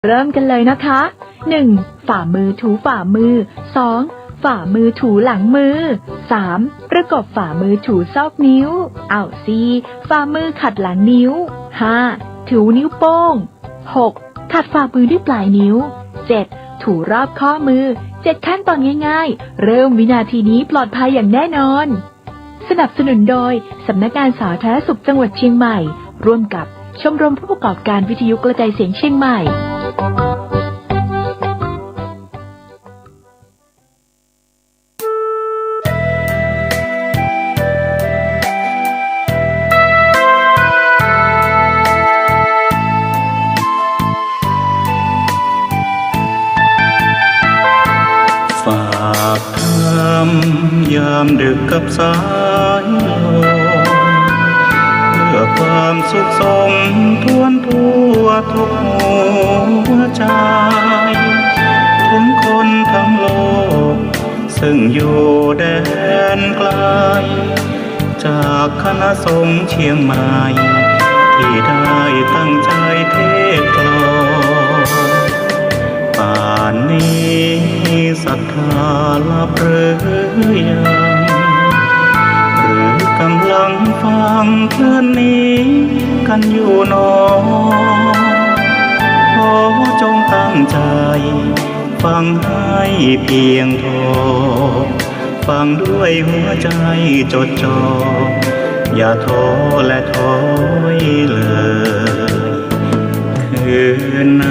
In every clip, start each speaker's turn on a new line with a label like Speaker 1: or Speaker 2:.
Speaker 1: เริ่มกันเลยนะคะ 1. ฝ่ามือถูฝ่ามือ 2. ฝ่ามือถูหลังมือ 3. ประกบฝ่ามือถูซอกนิ้ว 4. ฝ่ามือขัดหลังนิ้ว 5. ถูนิ้วโป้ง 6. ขัดฝ่ามือด้วยปลายนิ้ว 7. ถูรอบข้อมือ 7 ขั้นตอนง่ายๆ เริ่มวินาทีนี้ปลอดภัยอย่างแน่นอน สนับสนุนโดยสำนักงานสาธารณสุขจังหวัดเชียงใหม่ร่วมกับชมรมผู้ประกอบการวิทยุกระจายเสียงเชียงใหม่
Speaker 2: ฝากทำยามดึกกับสายลมเพื่อความสุขสมทวนทั่วทุกหัวใจถึงคนทั้งโลกซึ่งอยู่แดนไกลจากคณะสงฆ์เชียงใหม่ที่ได้ตั้งใจเทศกลอนป่านนี้ศรัทธาลับหรือยังหรือกำลังฟังคลื่นนี้กันอยู่หนอขอจงตั้งใจฟังให้เพียงพอฟังด้วยหัวใจจดจ่ออย่าท้อและถอยเลยคืนไหน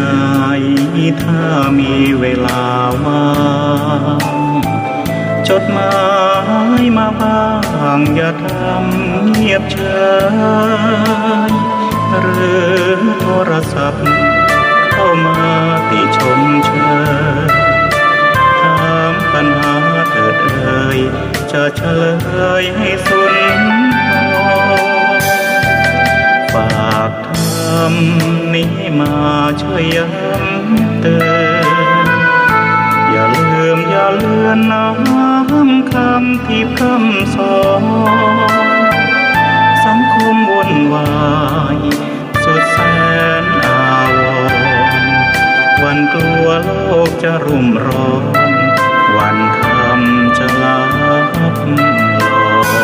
Speaker 2: ถ้ามีเวลาว่างจดหมายมาบ้างอย่าทำเงียบเฉยหรือโทรศัพท์เข้ามาติชมเชยถามปัญหาเถิดเอ่ยจะเฉลยให้สุนทรฝากทำนี้มาช่วยย้ำเตือนอย่าลืมอย่าเลือนน้ำคำที่คำสอนสังคมวุ่นวายสุดแสนอาวรณ์วันกลัวโลกจะรุ่มร้อนวันธรรมจะลับลอย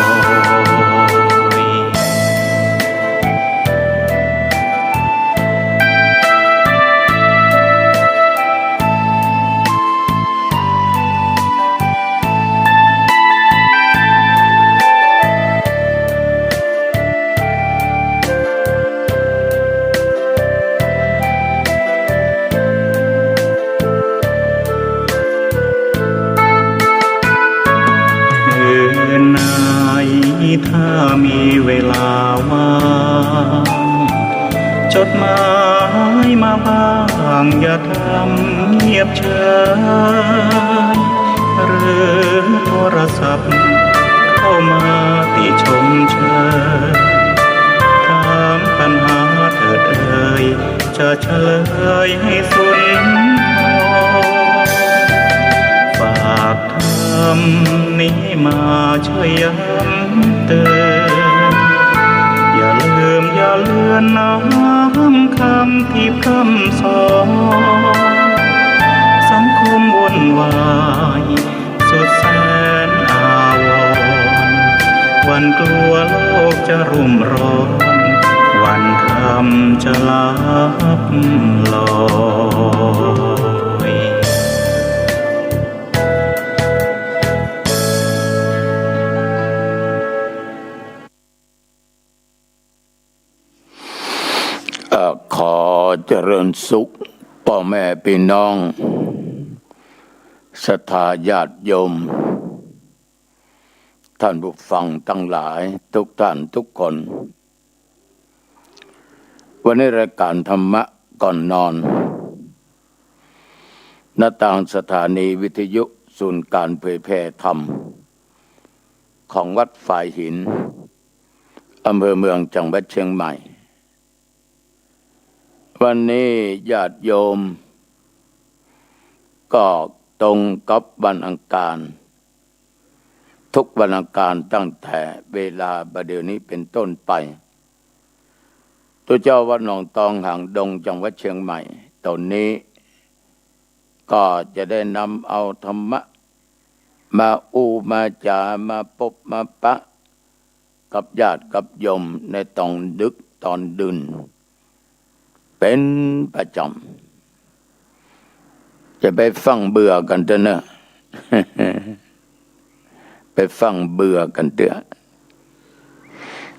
Speaker 2: ถ้ามีเวลาว่างจดหมายมาบ้างอย่าทำเงียบเฉยหรือโทรศัพท์เข้ามาติชมเชยถามปัญหาเถิดเอ่ยจะเฉลยให้สุนทรฝากทำนี้มาช่วยย้ำเตือนอย่าลืมอย่าเลือนน้ำคำที่คำสอนสังคมวุ่นวายสุดแสนอาวรณ์วันกลัวโลกจะรุ่มร้อนวันธรรมจะลับลอย
Speaker 3: ขอเจริญสุขพ่อแม่พี่น้องศรัทธาญาติโยมท่านผู้ฟังทั้งหลายทุกท่านทุกคนวันนี้รายการธรรมะก่อนนอนณทางสถานีวิทยุศูนย์การเผยแพร่ธรรมของวัดฝ่ายหินอำเภอเมืองจังหวัดเชียงใหม่วันนี้ญาติโยมก็ตรงกับวันอังคารทุกวันอังคารตั้งแต่เวลาบัดเดี๋ยวนี้เป็นต้นไป ตัวเจ้าวัดหนองตองหางดงจังหวัดเชียงใหม่ ตนนี้ก็จะได้นำเอาธรรมะมามาจามาพบมาปะกับญาติกับโยมในตอนดึกตอนดื่นเป็นประจำจะไปฟังเบื่อกันเถอะเนอะ ไปฟังเบื่อกันเถอะ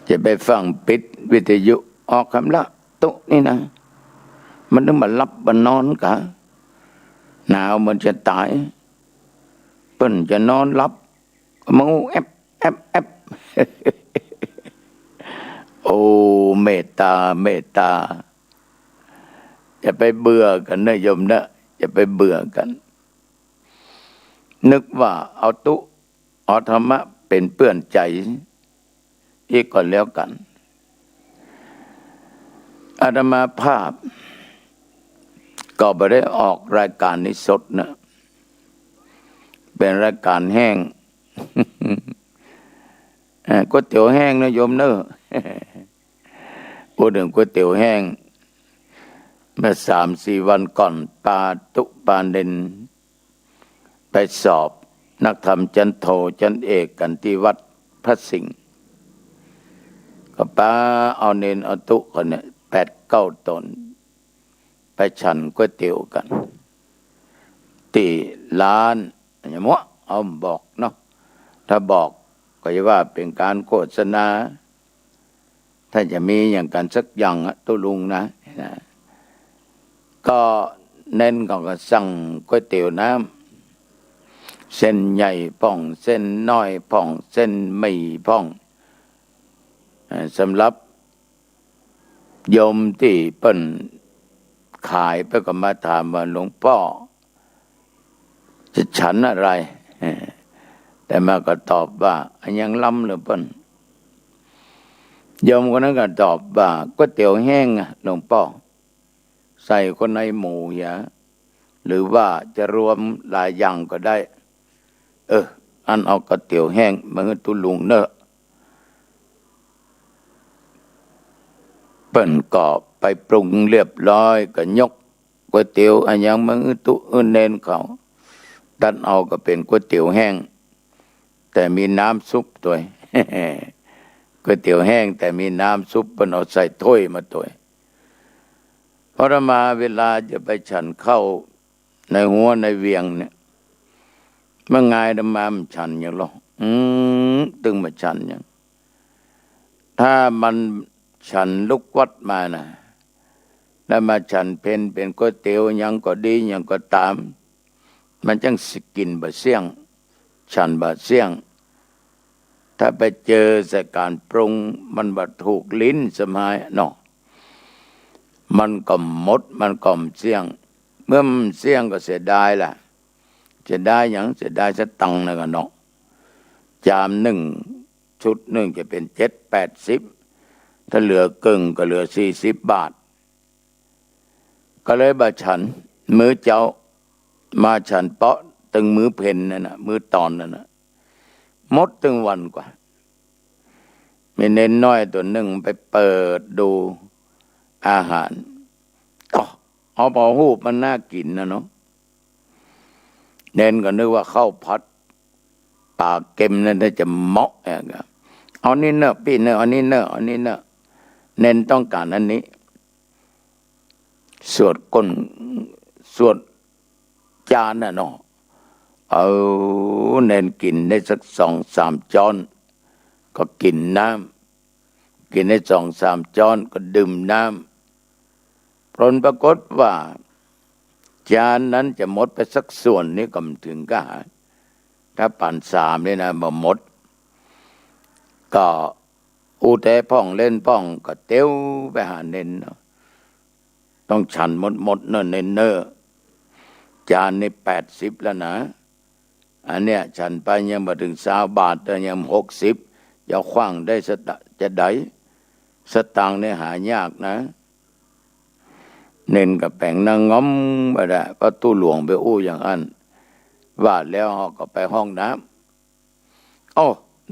Speaker 3: จะไปฟังปิดวิทยุออกคำละตุนี่นะมันต้องมารับมานอนกะหนาวมันจะตายเปิ้นจะนอนรับมูแอบแอบแอบ โอ้เมตตาเมตตาจะไปเบื่อกันนะโยมนะจะไปเบื่อกันนึกว่าเอาตุเอาธรรมะเป็นเปื้อนใจอีกก่อนแล้วกันอาตมาภาพก็ไม่ได้ออกรายการนี้สดนะเป็นรายการแห้ง ก๋วยเตี๋ยวแห้งนะโยมเนอะ พูดถึงก๋วยเตี๋ยวแห้งเมื่อ3-4 วันก่อนปาตุปาเดนไปสอบนักธรรมจันโทจันเอกกันที่วัดพระสิงห์ก็ป้าเอาเนนเอาตุคนเนี่ย8-9 ตนไปฉันก๋วยเตี๋ยวกันที่ร้านอย่างมั่วเอาบอกเนาะถ้าบอกก็จะว่าเป็นการโฆษณาถ้าจะมีอย่างกันสักอย่างตุลุงนะก็เน้นก็สั่งก๋วยเตี๋ยวน้ำเส้นใหญ่พ่องเส้นน้อยพ่องเส้นหมี่พ่องสำหรับโยมที่เปิ้นขายไปก็มาถามว่าหลวงพ่อจะฉันอะไรแต่มาก็ตอบว่าอันยังล้ำหรือเปิ้นโยมคนนั้นก็ตอบว่าก๋วยเตี๋ยวแห้งหลวงพ่อใส่คนในหมูอย่าหรือว่าจะรวมหลายอย่างก็ได้อันเอาก๋วยเตี๋ยวแห้งมาให้ตุลุงเนอะเปิ้นก็ไปปรุงเรียบร้อยก็ยกก๋วยเตี๋ยวอันยังมาให้ตุเน้นเขาดันเอาก็เป็นก๋วยเตี๋ยวแห้งแต่มีน้ำซุปตัว ก๋วยเตี๋ยวแห้งแต่มีน้ำซุปเปิ้นเอาใส่ถ้วยมาตัวพอมาเวลาจะไปฉันเข้าในหัวในเวียงเนี่ยเมื่อไงธรรมามันฉันอย่างหรอตึงมาฉันอย่างถ้ามันฉันลุกวัดมานะแล้วมาฉันเป็นก๋วยเตี๋ยวยังก็ดียังก็ตามมันจังสกินบะเสี่ยงฉันบะเสี่ยงถ้าไปเจอสการปรุงมันบะถูกลิ้นสมัยเนาะมันก็หมดมันก็เสี่ยงเมื่อมันเสี่ยงก็เสียดายล่ะเสียดายอย่างเสียดายสตังค์นะกันเนาะจามหนึ่งชุดหนึ่งจะเป็น7-80ถ้าเหลือกึ่งก็เหลือ40 บาทก็เลยบะฉันมื้อเจ้ามาฉันเปาะตึงมื้อเพ็ญนั่นน่ะมื้อตอนนั่นน่ะหมดตึงวันกว่ามีเน้นน้อยตัวหนึ่งไปเปิดดูอาหารเอาพอหูบมันน่ากินนะเนาะเน้นก็นึกว่าข้าวผัดปากเค็มนั่นจะเหมาะเอานี่เนอะพี่เนอะอันนี้เนอะอันนี้เนอะเน้นต้องการอันนี้สวดก้นสวดจานน่ะเนาะเอาเน้นกินได้สัก2-3 ช้อนก็กินน้ำกินได้2-3 ช้อนก็ดื่มน้ำผลปรากฏว่าจานนั้นจะหมดไปสักส่วนนี้ก็ถึงก็ถ้าปั่น3นี่นะบ่หมดก็อูแต่พ่องเล่นพ่องก็เตี้ยวไปหาเน้นเนาะต้องฉันหมดเนอะเน้นเนอะจานนี่80แล้วนะอันเนี้ยฉันไปยังมาถึง20 บาทแต่ยัง60อย่าขว้างได้จะได้สตางค์เนี่ยหายากนะเน้นกับแป้งนางง้อมไปได้ประตูหลวงไปอย่างอันว่าแล้วเขาก็ไปห้องน้ำ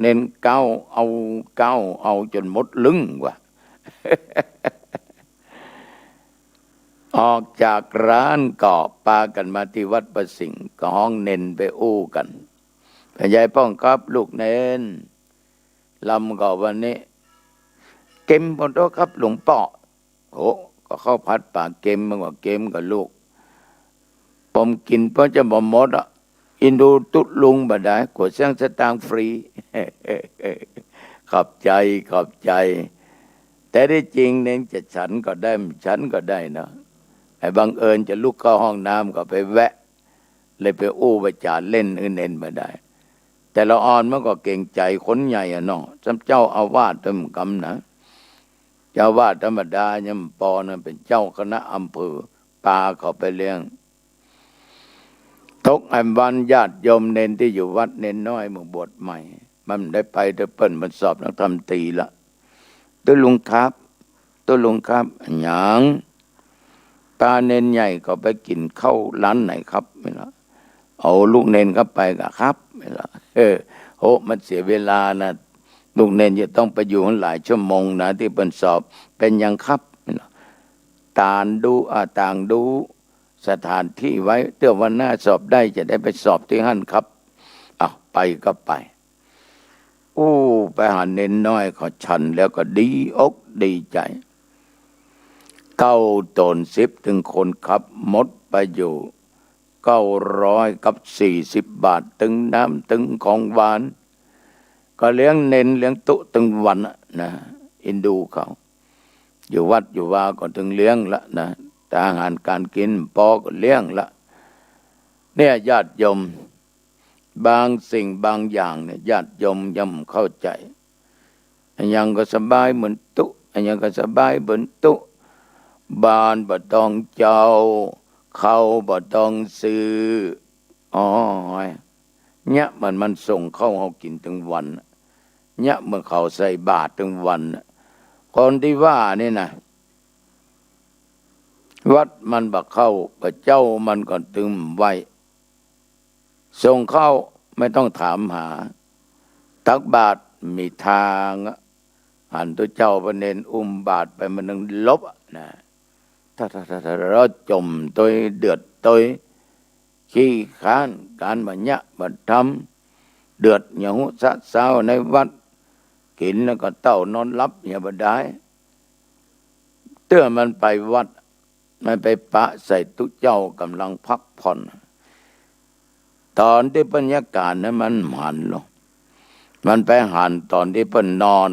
Speaker 3: เน้นเก้าเอาจนหมดลึงว่ะ ออกจากร้านก็ปากันมาที่วัดประสิงห์ก็ห้องเน้นไปอู้กันพยายป้องครับลูกเน้นลำก็วันนี้เก็มพอโตครับหลวงป่อโหก็เข้าพัดปากเก็มมันก็เก็มกับลูกผมกินเพราะจะบ่หมดอ่ะอินดูตุลุงบ่ได้กดเสียงสตางค์ฟรี ขอบใจขอบใจแต่ที่จริงเนี่ยจะฉันก็ได้นะไอ้บังเอิญจะลุกเข้าห้องน้ำก็ไปแวะเลยไปอู้ไปจาเล่นเล่นมาได้ แต่ละอ่อนมันก็เก่งใจคนใหญ่อะเนาะจำเจ้าอาวาสเต็มกำนะเจ้าวาดธรรมดาเนี่ยปอนะเป็นเจ้าคณะอำเภอปาเขาไปเลี้ยงทุกวันญาติโยมเน้นที่อยู่วัดเน้นน้อยเมื่อบวชใหม่มันได้ไปเดเปิ้ลมันสอบนักธรรมตรีละตัวลุงครับหยังตาเน้นใหญ่ก็ไปกินข้าวร้านไหนครับไม่ละเอาลูกเน้นเข้าไปกะครับไม่ละโหมันเสียเวลานะลูกเน้นจะต้องไปอยู่หลายชั่วโมงนะที่เปิ้ลสอบเป็นยังครับไม่ละต่างดูสถานที่ไว้เตือวันหน้าสอบได้จะได้ไปสอบที่หั่นครับไปก็ไปไปหาเน้นน้อยเขาฉันแล้วก็ดีอกดีใจ9 ตน 10ถึงคนขับหมดไปอยู่940 บาทตึงน้ำตึงของหวานก็เลี้ยงเน้นเลี้ยงตุตึงวันนะอินดูเขาอยู่วัดอยู่ว่าก็ถึงเลี้ยงละนะแต่อาหารการกินพอก็เลี้ยงละเนี่ยญาติโยมบางสิ่งบางอย่างเนี่ยญาติโยมย่อมเข้าใจอันยังก็สบายเหมือนตุอันยังก็สบายเหมือนตุบ้านบ่ต้องเจ้าเข้าบ่ต้องซื้อเนี่ยมันส่งเข้าเฮากินทั้งวันเนี่ยเมื่อเขาใส่บาตรทั้งวันคนที่ว่านี่นะวัดมันบ่เข้าพระเจ้ามันก็ตึมไว้ส่งเข้าไม่ต้องถามหาตักบาตรมีทางหันตัวเจ้าพระเนนบาตรไปมันนึงลบนะถ้าเราจมตัวเดือดตัวขี้ค้านการบัญญัติบัญทำเดือดอย่าหุสะเศร้าในวัดกินแล้วก็เต้านอนรับอย่าบ่ได้เตื้อมันไปวัดมันไปปะใส่ตุเจ้ากำลังพักผ่อนตอนที่บรรยากาศนั้นมันหันลงมันไปหันตอนที่เปิ้นนอน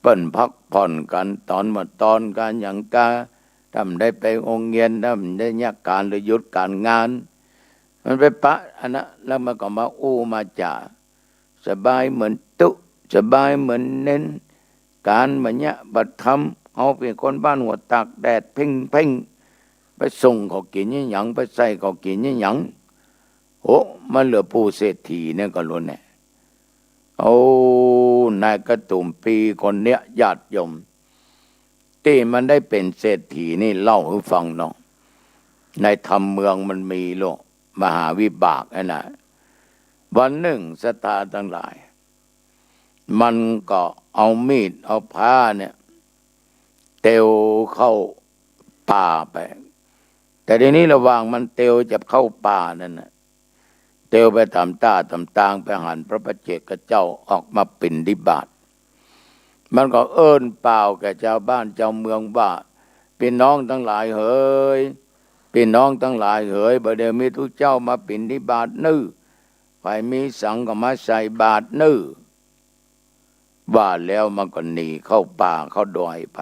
Speaker 3: เปิ้นพักผ่อนกันตอนการอย่างกาทำได้ไปองค์เงียนทำได้ยากการหรือหยุดการงานมันไปปะอันนั้นแล้วมันก็มามาจ่าสบายเหมือนตุสบายเหมือนเน้นการบัญญัติบัตรธรรมเอาเป็นคนบ้านหัวตากแดดเพ่งไปส่งเขากินยี่หยังไปใส่เขากินยี่หยังมันเหลือผู้เศรษฐีเนี่ยก็รู้เนี่ยนายกระตุ่มปีคนเนี้ยญาติโยมที่มันได้เป็นเศรษฐีนี่เล่าให้ฟังน้องในธรรมเมืองมันมีโลกมหาวิบากนะวันหนึ่งสตาทั้งหลายมันก็เอามีดเอาผ้าเนี่ยเตียวเข้าป่าไปแต่ทีนี้ระหว่างมันเตียวจะเข้าป่านั่นนะเตียวไปทำตางไปหันพระประเจกเจ้าออกมาปิ่นดิบาตมันก็เอิ้นเปล่าแก่เจ้าบ้านเจ้าเมืองว่าพี่น้องทั้งหลายเฮ้ยพี่น้องทั้งหลายเฮ้ยบ่เดี๋ยวมีทุกเจ้ามาปิ่นดิบาตนื้อไปมีสังก็มาใส่บาตรนื้อว่าแล้วมันก็หนีเข้าป่าเข้าดอยไป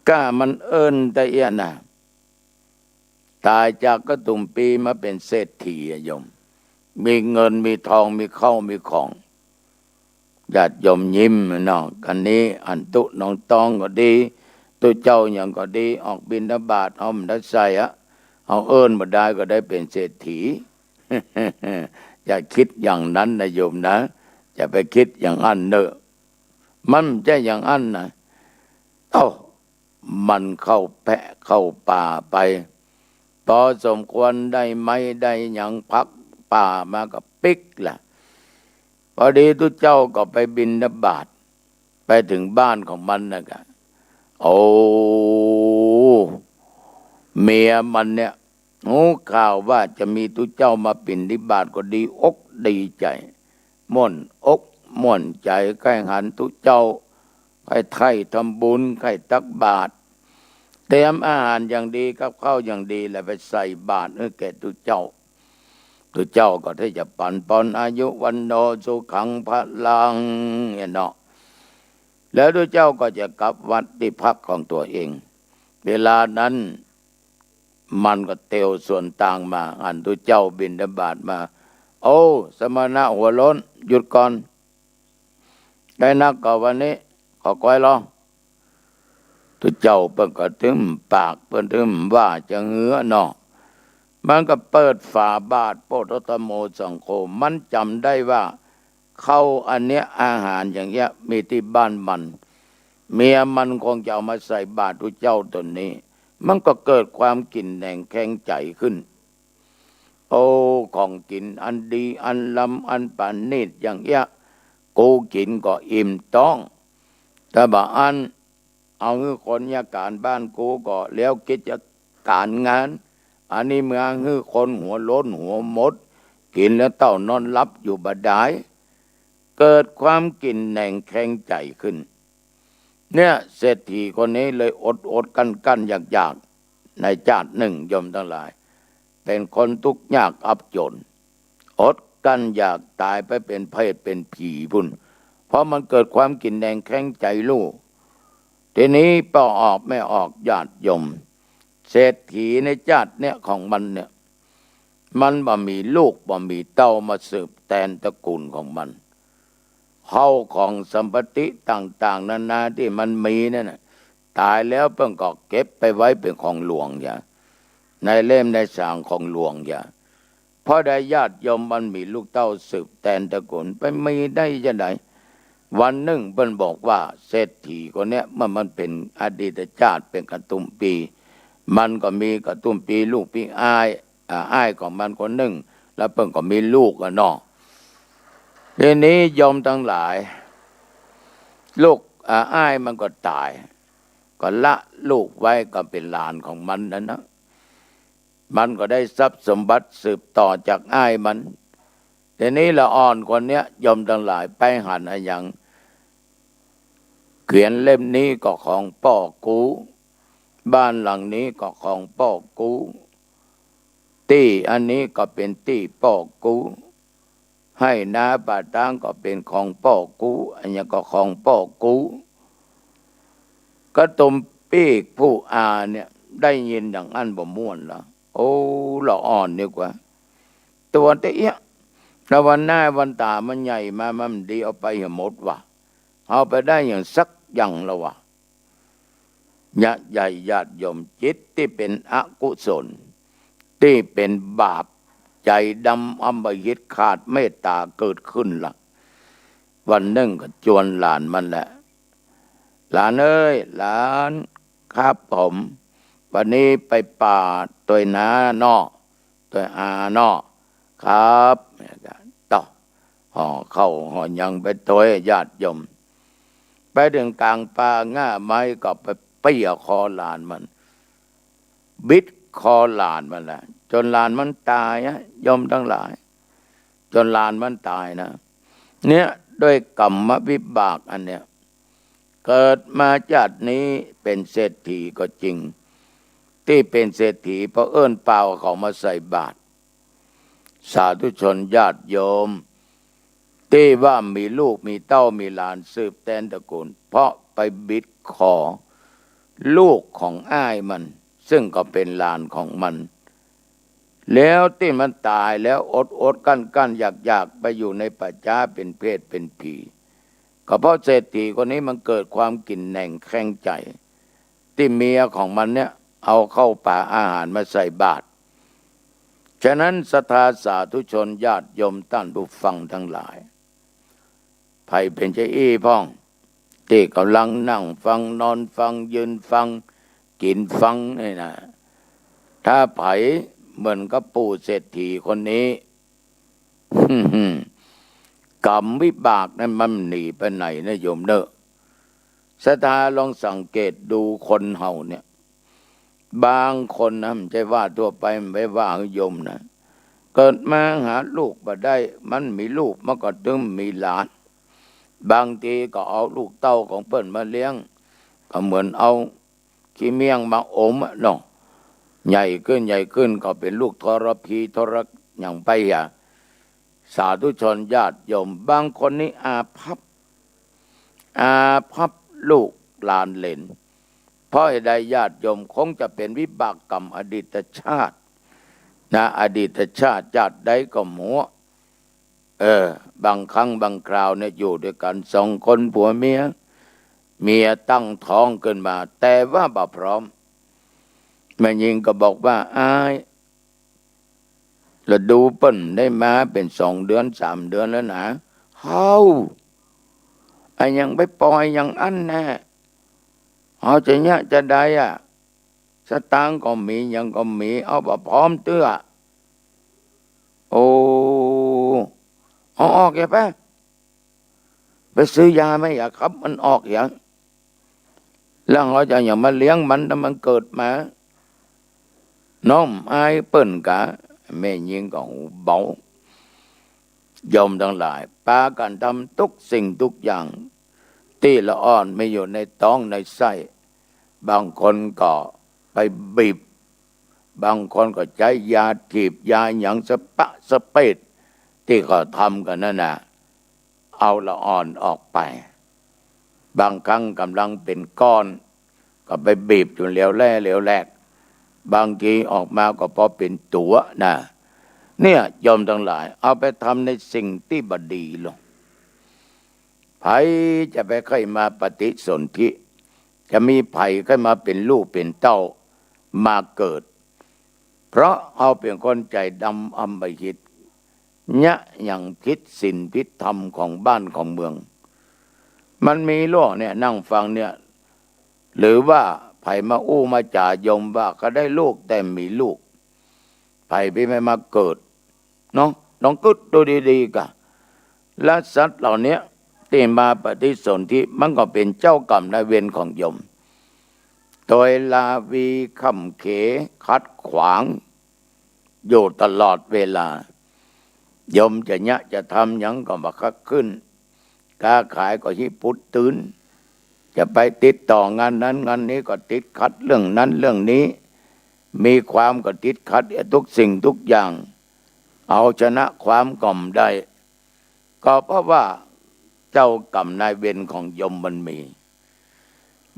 Speaker 3: ก้ามันเอิ้นแต่เอี้ยน่ะตายจากกระตุ่มปีมาเป็นเศรษฐีโยมมีเงินมีทองมีข้าวมีของญาติโยมยิ้มเนาะกันนี้อันตุน้องตองก็ดีตุเจ้าอย่างก็ดีออกบิณฑบาตเอามันได้ใส่เอาเอิ้นบ่ได้ก็ได้เป็นเศรษฐี อย่าคิดอย่างนั้นนะโยมนะจะไปคิดอย่างนั้นเนอะมันจะอย่างนั้นนะมันเข้าแพะเข้าป่าไปพอสมควรได้ไม่ได้อย่างพักป่ามากับปิกล่ะพอดีทุกเจ้าก็ไปบิณฑบาตไปถึงบ้านของมันนะกะ โอ้เมียมันเนี่ยหูข่าวว่าจะมีตุเจ้ามาปิ่นที่บาทก็ดีอกดีใจม่วนอกม่วนใจใกล้หันตุเจ้าใครไทยทำบุญใครตักบาตรเตรียมอาหารอย่างดีกับข้าวอย่างดีแล้วไปใส่บาตรให้แก่ตุเจ้าก็ที่จะปั่นปอนอายุวันโนสุขังพลังเนาะแล้วตุเจ้าก็จะกลับวัดที่พักของตัวเองเวลานั้นมันก็เตียวส่วนต่างมาอันตุเจ้าบิณฑบาตมาโอ้สมณะหัวโล้นหยุดก่อนได้นักก็วันนี้ขอก้อยรอตุเจ้าเปิ้นก็ถึมปากเปิ้นถึมว่าจะเงื้อเนาะมันก็เปิดฝาบาทโปตตโมสังโฆมันจำได้ว่าเข้าอันเนี้ยอาหารอย่างเงี้ยมีที่บ้านมันเมียมันคงจะเอามาใส่บาตรตุเจ้าตนนี้มันก็เกิดความกินแหน่งแข็งใจขึ้นโอ้ของกินอันดีอันล้ำอันปานนิดอย่างเงี้ยกูกินก็อิ่มต้องแต่บ่อันเอาคือคนยาการบ้านกูก็แล้วกิจการงานอันนี้เมืองคือคนหัวโล้นหัวมดกินแล้วเต้านอนหลับอยู่บดายเกิดความกินแหน่งแข็งใจขึ้นเนี่ยเศรษฐีคนนี้เลยอดกันอยากในชาติหนึ่งยมทั้งหลายเป็นคนทุกข์ยากอับจนอดกันอยากตายไปเป็นเพศเป็นผีพุ่นเพราะมันเกิดความกินแหน่งแข็งใจลูกทีนี้ป้อออกไม่ออกญาติโยมเศรษฐีในชาติเนี่ยของมันเนี่ยมันบ่มีลูกบ่มีเต้ามาสืบแทนตระกูลของมันเฮาของสัมปติต่างๆนานาที่มันมีนั่นน่ะตายแล้วเพิ่งก็เก็บไปไว้เป็นของหลวงอย่าในเล่มในสางของหลวงอย่าเพราะได้ญาติโยมมันมีลูกเต้าสืบแทนตระกูลไปมีได้จะไหนวันหนึ่งเพิ่นบอกว่าเศรษฐีคนเนี้ยมันเป็นอดีตชาติเป็นกระตุ้มปีมันก็มีกระตุ้มปีลูกปีอ้ายของมันคนหนึ่งแล้วเพิ่นก็มีลูกเนาะทีนี้โยมทั้งหลายลูกอ้ายมันก็ตายก็ละลูกไว้ก็เป็นหลานของมันนะมันก็ได้ทรัพย์สมบัติสืบต่อจากอ้ายมันทีนี้ละอ่อนคนเนี้ยโยมทั้งหลายไปหันอย่างเขียนเล่มนี้ก็ของพ่อกูบ้านหลังนี้ก็ของพ่อกูที่อันนี้ก็เป็นที่พ่อกูให้นาป่าตางก็เป็นของพ่อกูอันนี้ก็ของพ่อกูก็ตุมปีกผู้เนี่ยได้ยินอย่างอันบ่ม่วนละโอ้ละอ่อนดีกว่าตัวเตี้ยแล้ววันหน้าวันตามันใหญ่มามันดีเอาไปหมดว่ะเอาไปได้อย่างสักอย่างละว่ะญาติใหญ่ญาติโยมจิตที่เป็นอกุศลที่เป็นบาปใจดำอำมหิตขาดเมตตาเกิดขึ้นละวันหนึ่งก็จวนหลานมันแหละหลานเอ้ยหลานครับผมวันนี้ไปป่าตัวน้านอตัวอานอครับต่อห่อเข้าห่อยังไปตัวญาติโยมไปถึงกลางป่าง่าไม้ก็ไปเปี่ยคอหลานมันบิดคอหลานมันแหละจนหลานมันตายโยมทั้งหลายจนหลานมันตายนะเนี่ยด้วยกรรมวิบากอันเนี้ยเกิดมาชาตินี้เป็นเศรษฐีก็จริงที่เป็นเศรษฐีเพราะเอิ้นเปล่าเขามาใส่บาตรสาธุชนญาติโยมที่ว่ามีลูกมีเต้ามีหลานสืบแทนตระกูลเพราะไปบิดคอลูกของอ้ายมันซึ่งก็เป็นหลานของมันแล้วที่มันตายแล้วอดกั้นอยากไปอยู่ในปัจจาเป็นเพศเป็นผีก็เพราะเศรษฐีคนนี้มันเกิดความกินแหน่งแข็งใจที่เมียของมันเนี่ยเอาเข้าป่าอาหารมาใส่บาตรฉะนั้นศรัทธาสาธุชนญาติโยมท่านผู้ฟังทั้งหลายไผเป็นเจ้าอี้พ้องที่กำลังนั่งฟังนอนฟังยืนฟังกินฟังนี่นะถ้าไผเหมือนกับปู่เศรษฐีคนนี้กรรมวิบากนั้นมันหนีไปไหนนะโยมเนอะ ศรัทธาลองสังเกตดูคนเฮาเนี่ยบางคนนะไม่ใช่ว่าทั่วไปไม่ว่าโยมนะเกิดมาหาลูกมาได้มันมีลูกมันก็ตึงมีหลานบางทีก็เอาลูกเต้าของเปิ้นมาเลี้ยงก็เหมือนเอาขี้เมี่ยงมาอมเนาะใหญ่ขึ้นก็เป็นลูกทรพีทรอย่างไปอ่ะสาธุชนญาติโยมบางคนนี่อาภัพลูกหลานเหลนเพราะใดญาติโยมคงจะเป็นวิบากกรรมอดีตชาตินะอดีตชาติญาติใดก็หมัวบางครั้งบางคราวเนี่ยอยู่ด้วยกันสองคนผัวเมียตั้งท้องขึ้นมาแต่ว่าบ่พร้อมแม่ยิงก็บอกว่าอายแล้วดูเปิ้นได้มาเป็น2 เดือน3 เดือนแล้วนะเฮาไอ้ยังไปปล่อยอย่างอันแน่เอาจะเนี่ยจะได้สตางค์ก็มียังก็มีเอาบ่พร้อมเตื้อโอ้เอาออกอย่าไปซื้อยาไหมอย่าครับมันออกอย่างแล้วเราจะอย่างมาเลี้ยงมันถ้ามันเกิดมาน้อมอายเปิ้นกะแม่ยิงก็หูเบายอมทั้งหลายปากันทำทุกสิ่งทุกอย่างตีละอ่อนไม่อยู่ในท้องในไส้บางคนก็ไปบีบบางคนก็ใช้ยาถีบยาอย่างสปะสเปดที่เขาทำกันนั่นน่ะเอาละอ่อนออกไปบางครั้งกำลังเป็นก้อนก็ไปบีบจนเหลวแหลกบางทีออกมาก็พอเป็นตัวนะเนี่ยยอมทั้งหลายเอาไปทำในสิ่งที่บดีลงไผจะไปค่อยมาปฏิสนธิจะมีไผค่อยมาเป็นลูกเป็นเต้ามาเกิดเพราะเอาเป็นคนใจดำอำมหิตยะอย่างพิษศีลพิษธรรมของบ้านของเมืองมันมีโลกเนี่ยนั่งฟังเนี่ยหรือว่าไผมาอู้มาจ่ายมว่าก็ได้ลูกแต่มีลูกไผไม่มาเกิดเนาะลองกึดดูดีๆกันและสัตว์เหล่านี้ที่มาปฏิสนธิมันก็เป็นเจ้ากรรมนายเวรของยมโดยลาวีคำเขขัดขวางอยู่ตลอดเวลายมจะเนี่ยจะทำหยังก็มาคักขึ้นค้าขายก็หิปุดตื่นจะไปติดต่องานนั้นงานนี้ก็ติดขัดเรื่องนั้นเรื่องนี้มีความก็ติดขัดทุกสิ่งทุกอย่างเอาชนะความก่อมได้ก็เพราะว่าเจ้ากรรมนายเวรของยมมันมี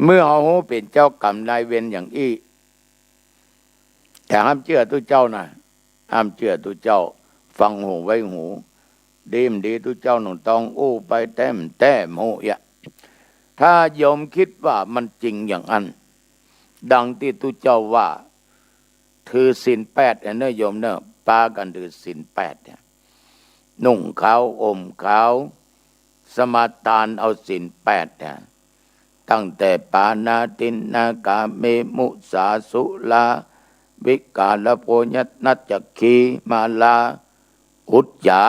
Speaker 3: เมื่อเขาเป็นเจ้ากรรมนายเวรอย่างอี้แต่ห้ามเชื่อทุกเจ้านะห้ามเชื่อทุกเจ้าฟังหูไว้หูดีมดีทุกเจ้าหนุ่มตองอู้ไปแต้มหูถ้าโยมคิดว่ามันจริงอย่างนั้นดังที่ทุกเจ้าว่าถือศีล8เนี่ยโยมเนี่ยปากันถือศีล8เนี่ยนุ่งขาวอมขาวสมาทานเอาศีล8เนี่ยตั้งแต่ปานาตินนากาเมมุสาสุลาวิกาลโพญนัจจคีมาลาอุจจา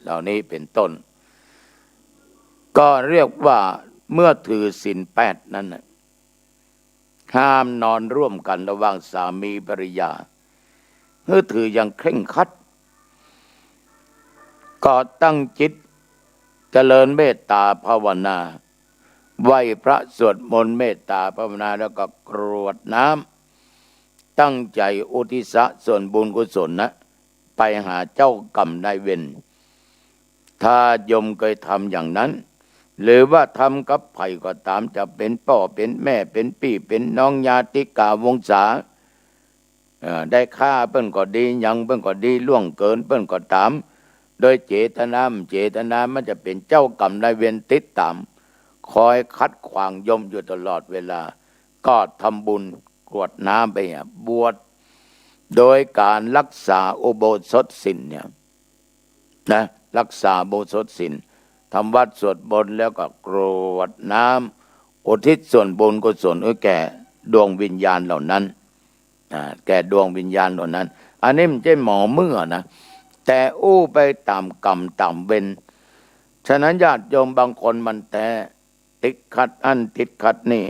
Speaker 3: เหล่านี้เป็นต้นก็เรียกว่าเมื่อถือศีล8นั้นห้ามนอนร่วมกันระหว่างสามีภริยาเมื่อถืออย่างเคร่งครัดก็ตั้งจิตเจริญเมตตาภาวนาไหว้พระสวดมนต์เมตตาภาวนาแล้วก็กรวดน้ำตั้งใจอุทิศส่วนบุญกุศลนะไปหาเจ้ากรรมนายเวรถ้าโยมเคยทำอย่างนั้นหรือว่าทำกับใครก็ตามจะเป็นพ่อเป็นแม่เป็นพี่เป็นน้องญาติกาวงศาได้ฆ่าเปิ้นก็ดียังเปิ้นก็ดีล่วงเกินเปิ้นก็ตามโดยเจตนามันจะเป็นเจ้ากรรมนายเวรติดตามคอยคัดขวางยมอยู่ตลอดเวลาก็ทำบุญกรวดน้ำไปบวชโดยการรักษาอุโบสถศีลเนี่ยนะรักษาอุโบสถศีลทำวัดสวดมนต์แล้วก็กรวดน้ำอุทิศส่วนบุญกุศลแก่ดวงวิญญาณเหล่านั้นแก่ดวงวิญญาณเหล่านั้นอันนี้มันไม่ใช่หมอเมื่อนะแต่อู้ไปตามกรรมตามเวรฉะนั้นญาติโยมบางคนมันแต่ ติดขัดอันติดขัดนี่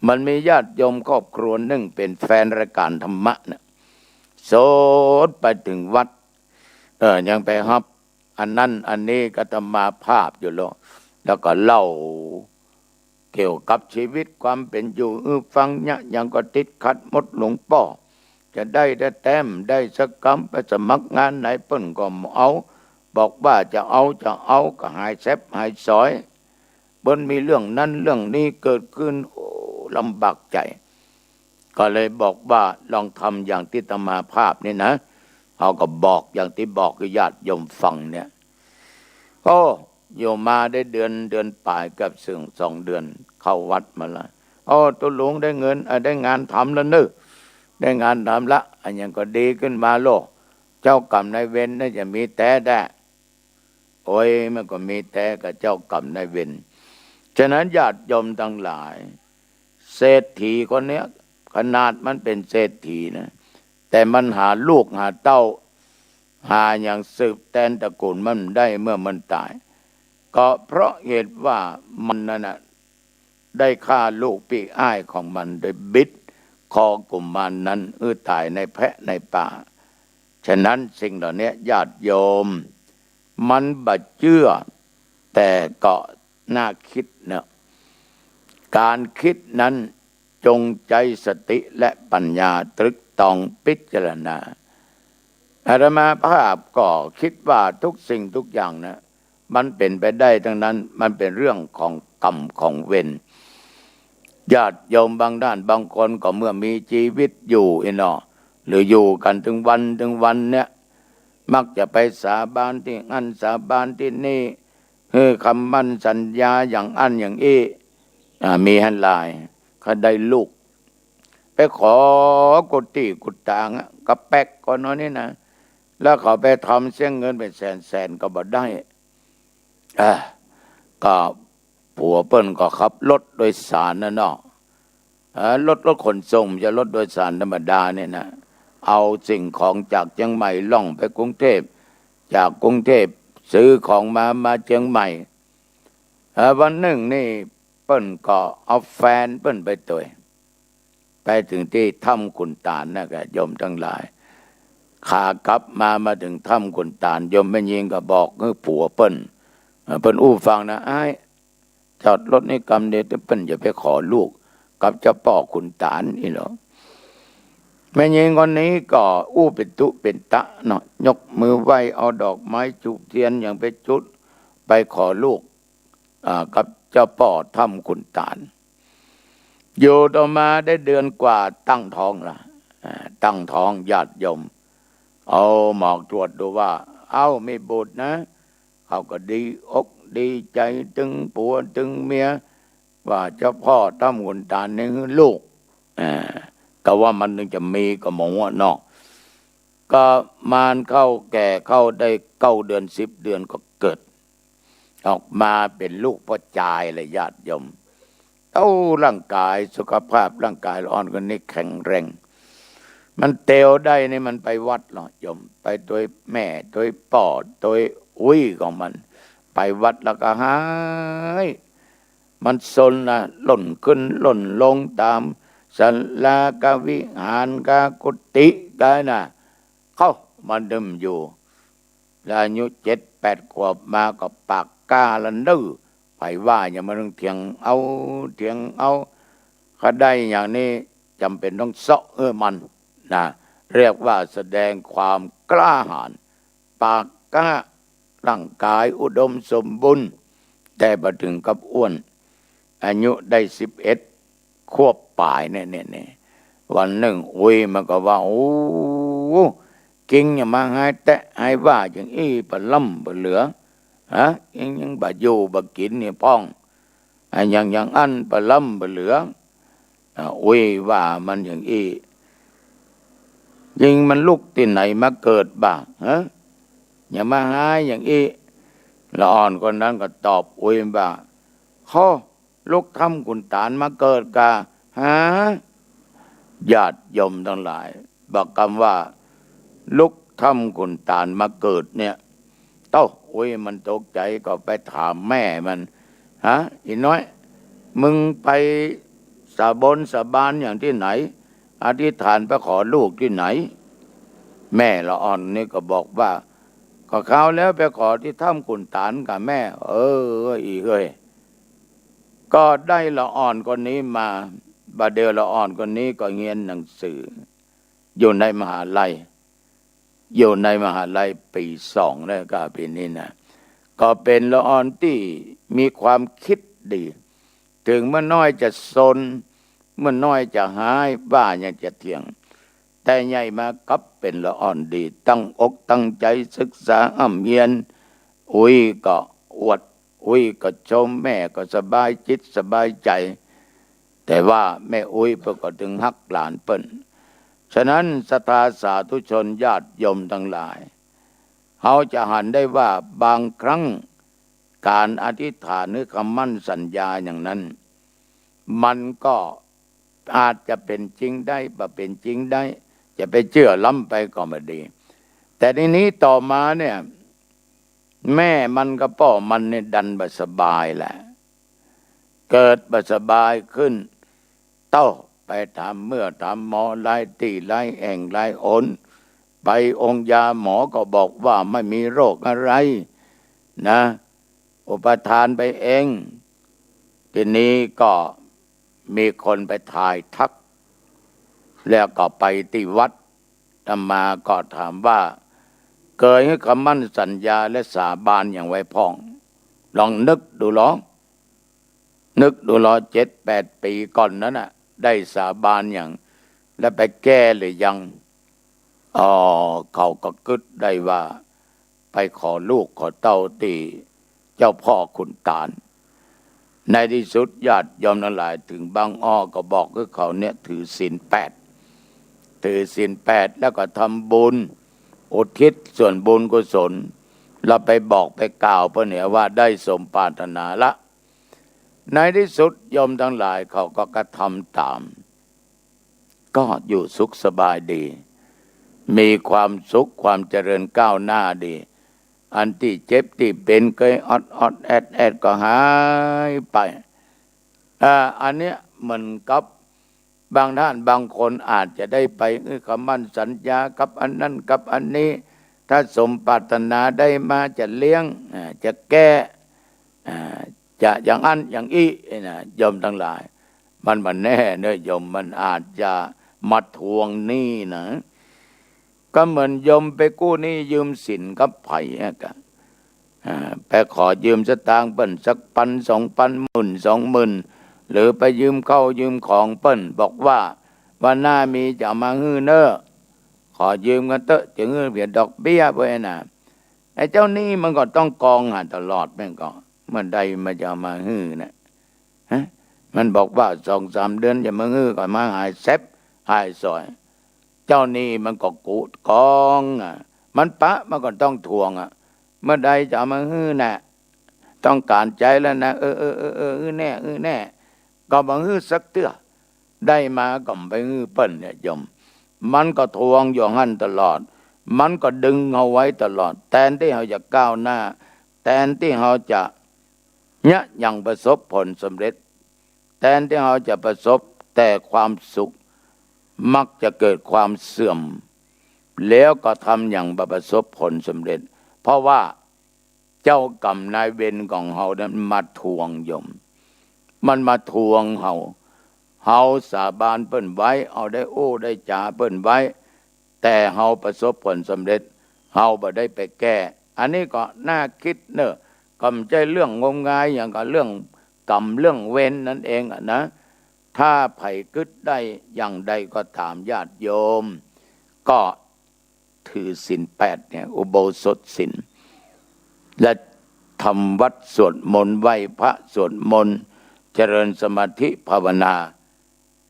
Speaker 3: มันมีญาติโยมครอบครัวหนึ่งเป็นแฟนรายการธรรมะเนี่ยโสดไปถึงวัดยังไปฮับอันนั้นอันนี้ก็ธรรมาภาพอยู่แล้วก็เล่าเกี่ยวกับชีวิตความเป็นอยู่ฟังเนี่ยยังก็ติดขัดหมดหลวงป่อจะได้แต้มได้สักคำไปสมัครงานไหนเปิ้นก็เอาบอกว่าจะเอาก็หายแซบหายสอยเปิ้นมีเรื่องนั้นเรื่องนี้เกิดขึ้นลำบากใจก็เลยบอกว่าลองทำอย่างที่อาตมาภาพนี่นะเขาก็บอกอย่างที่บอกกับญาติโยมฟังเนี่ยโยมมาได้เดือนปลายกับซึ่ง2 เดือนเข้าวัดมาละตัวหลวงได้เงินได้งานทำแล้วเนอะได้งานทำละอันยังก็ดีขึ้นมาเจ้ากรรมนายเวรน่าจะมีแต่ได้โอ้ยมันก็มีแต่กับเจ้ากรรมนายเวรฉะนั้นญาติโยมทั้งหลายเศรษฐีคนเนี้ยขนาดมันเป็นเศรษฐีนะแต่มันหาลูกหาเต้าหาอย่างสืบแทนตระกูลมันได้เมื่อมันตายก็เพราะเหตุว่ามันนั่นน่ะได้ฆ่าลูกปีกอ้ายของมันโดยบิดคอกุมารนั้นตายในแพะในป่าฉะนั้นสิ่งเหล่านี้ญาติโยมมันบัดเชื่อแต่ก็น่าคิดเนอะการคิดนั้นจงใจสติและปัญญาตรึกตรองพิจารณาอาตมาภาพก็คิดว่าทุกสิ่งทุกอย่างนะมันเป็นไปได้ทั้งนั้นมันเป็นเรื่องของกรรมของเวรญาติโยมบางด้านบางคนก็เมื่อมีชีวิตอยู่หรืออยู่กันถึงวันเนี่ยมักจะไปสาบานที่อันสาบานที่นี่คำมั่นสัญญาอย่างอันอย่างมีหันลายเขาได้ลูกไปขอกุฏิกุฏต่างกับแป๊กก่อนน้อยนี่นะแล้วเขาไปทำเสียเงินเป็นแสนก็บ่ได้ก็ผัวเปิ้นก็ขับรถโดยสารนะเนาะรถขนส่งจะรถโดยสารธรรมดาเนี่ยนะเอาสิ่งของจากเชียงใหม่ล่องไปกรุงเทพจากกรุงเทพซื้อของมาเชียงใหม่วันหนึ่งนี่เปิ้นก็เอาแฟนเปิ้นไปตัวไปถึงที่ถ้ำขุนตาลนะแกโยมทั้งหลายขากลับมาถึงถ้ำขุนตาลโยมแม่ยิงก็บอกผัวเปิ้นฟังนะไอ้จอดรถนี่กำเนิดเปิ้นอย่าไปขอลูกกับเจ้าพ่อขุนตาลนี่หรอแม่ยิงคนนี้ก็เป็นตุเป็นตะเนาะยกมือไหว้เอาดอกไม้จุบเทียนอย่างไปจุดไปขอลูกกับเจ้าพ่อถ้ำขุนตาลอยู่ต่อมาได้เดือนกว่าตั้งท้องละตั้งท้องญาติโยมเอาหมอกตรวจดูว่าไม่บุตรนะเขาก็ดีอกดีใจตึงผัวตึงเมียว่าเจ้าพ่อถ้ำขุนตาลนี่คือลูกก็ว่ามันนึงจะมีก็มองว่าเนาะก็มานเข้าแก่เข้าได้9 เดือน10 เดือนก็เกิดออกมาเป็นลูกพ่อจายเลยญาติโยมร่างกายสุขภาพร่างกายอ่อนคนนี้แข็งแรงมันเตวได้นี่มันไปวัดหรอโยมไปโดยแม่โดยปอดโดยของมันไปวัดแล้วก็หายมันซนนะหล่นขึ้นหล่นลงตามศาลากวิหารกกุฏิกันนะมันเดิมอยู่แล้วอายุ7-8 ขวบมาก็ปากกาละดื้อไปว่าอย่ามาเถียงเอาเขาได้อย่างนี้จำเป็นต้องเซาะมันนะเรียกว่าแสดงความกล้าหาญปากกล้าร่างกายอุดมสมบูรณ์แต่มาถึงกับอ้วนอายุได้11 ขวบปลายเนี่ยวันหนึ่งมันก็ว่ากิงอย่ามาหายแตะหายว่าอย่างปะล่ำปะเหลือยังบะอยู่บะกินเนี่ยป้องอย่างอันปะล่ำปะเหลือว่ามันอย่างยิงมันลูกที่ไหนมาเกิดบ้างอย่ามาหายอย่างละอ่อนคนนั้นก็ตอบว่าลูกทำขุนตาลมาเกิดกะญาติโยมทั้งหลายบอกคำว่าลูกทำขุนตาลมาเกิดเนี่ยมันตกใจก็ไปถามแม่มันอีน้อย มึงไปสาบนสาบานอย่างที่ไหนอธิษฐานไปขอลูกที่ไหนแม่ละอ่อนนี่ก็บอกว่าก็คราวแล้วไปขอที่ถ้ำขุนตานกับแม่อีเอ้ยก็ได้ละอ่อนคนนี้มาบาเดลละอ่อนคนนี้ก็เรียนหนังสืออยู่ในมหาลัยปี2แล้วก็ปีนี้นะก็เป็นละอ่อนที่มีความคิดดีถึงเมื่อน้อยจะซนเมื่อน้อยจะหายบ้ายังจะเที่ยงแต่ใหญ่มากับเป็นละอ่อนดีตั้งอกตั้งใจศึกษาเรียนก็อวดก็ชมแม่ก็สบายจิตสบายใจแต่ว่าแม่เพิ่นก็ถึงฮักหลานเปิ้นฉะนั้นศรัทธาสาธุชนญาติโยมทั้งหลายเขาจะหันได้ว่าบางครั้งการอธิษฐานหรือคำมั่นสัญญาอย่างนั้นมันก็อาจจะเป็นจริงได้บ่เป็นจริงได้จะไปเชื่อล้ำไปก็ไม่ดีแต่ทีนี้ต่อมาเนี่ยแม่มันกับพ่อมันเนี่ยดันบ่สบายแหละเกิดบ่สบายขึ้นเต้าไปถามหมอหลายที่หลายแห่งหลายหนไปองค์ยาหมอก็บอกว่าไม่มีโรคอะไรนะอุปทานไปเองทีนี้ก็มีคนไปถ่ายทักแล้วก็ไปที่วัดอาตมาก็ถามว่าเคยให้คำมั่นสัญญาและสาบานอย่างไว้พ้องลองนึกดูหรอ7-8 ปีก่อนนั้นน่ะได้สาบานอย่างแล้วไปแก้หรือยังเขาก็กึดได้ว่าไปขอลูกขอเต้าตีเจ้าพ่อขุนตาลในที่สุดญาติโยมทั้งหลายถึงบางอ้อก็บอกให้เขาเนี่ยถือศีล 8แล้วก็ทำบุญอุทิศส่วนบุญกุศลเราไปบอกไปกล่าวเพื่อเนี่ยว่าได้สมปรารถนาละในที่สุดโยมทั้งหลายเขาก็กระทำตามก็อยู่สุขสบายดีมีความสุขความเจริญก้าวหน้าดีอันที่เจ็บที่เป็นเคยอดแอดก็หายไปอันเนี้ยมันกับบางท่านบางคนอาจจะได้ไปคำมั่นสัญญากับอันนั้นกับอันนี้ถ้าสมปรารถนาได้มาจะเลี้ยงจะแก้จะอย่างอันอย่างอี้นะโยมทั้งหลายมันแน่เนอะโยมมันอาจจะมาทวงหนี้นะก็เหมือนโยมไปกู้หนี้ยืมสินกับไผ่กันไปขอยืมสตางค์เปิ้นสัก1,000 2,000 10,000หรือไปยืมเข้ายืมของเปิ้นบอกว่าวันหน้ามีจะมาฮื้อเนอขอยืมกันเตอะจะฮื้อเพียดอกเบี้ยไว้น่ะไอ้เจ้าหนี้มันก็ต้องกองหาตลอดแม่งก็เมื่อใดมันจะมาฮื้อนะมันบอกว่า2-3 เดือนจะมาฮื้อก็มาหายเซฟหายซอยเจ้าหนี้มันก็กูดกองมันมันก็ต้องทวงเมื่อใดจะมาฮื้อน่ะต้องการใจแล้วนะแน่ก็มาฮื้อสักเตื้อได้มาก็ไปฮื้อเปิ้นเนี่ยโยมมันก็ทวงอยู่หั่นตลอดมันก็ดึงเอาไว้ตลอดแทนที่เขาจะก้าวหน้าแทนที่เขาจะเนี่ยยังประสบผลสำเร็จแทนที่เขาจะประสบแต่ความสุขมักจะเกิดความเสื่อมแล้วก็ทำอย่างประสบผลสำเร็จเพราะว่าเจ้ากรรมนายเวรของเฮานั้นมาทวงโยมมันมาทวงเฮาสาบานเปิ้นไว้เอาได้ได้จ่าเปิ้นไว้แต่เฮาประสบผลสำเร็จเฮาบ่ได้ไปแก้อันนี้ก็น่าคิดเนอะก็ไม่ใช่เรื่องงมงายอย่างกับเรื่องกรรมเรื่องเวรนั่นเองนะถ้าไผกึดได้อย่างใดก็ตามญาติโยมก็ถือศีล 8เนี่ยอุโบสถศีลและทำวัดสวดมนต์ไหว้พระสวดมนต์เจริญสมาธิภาวนา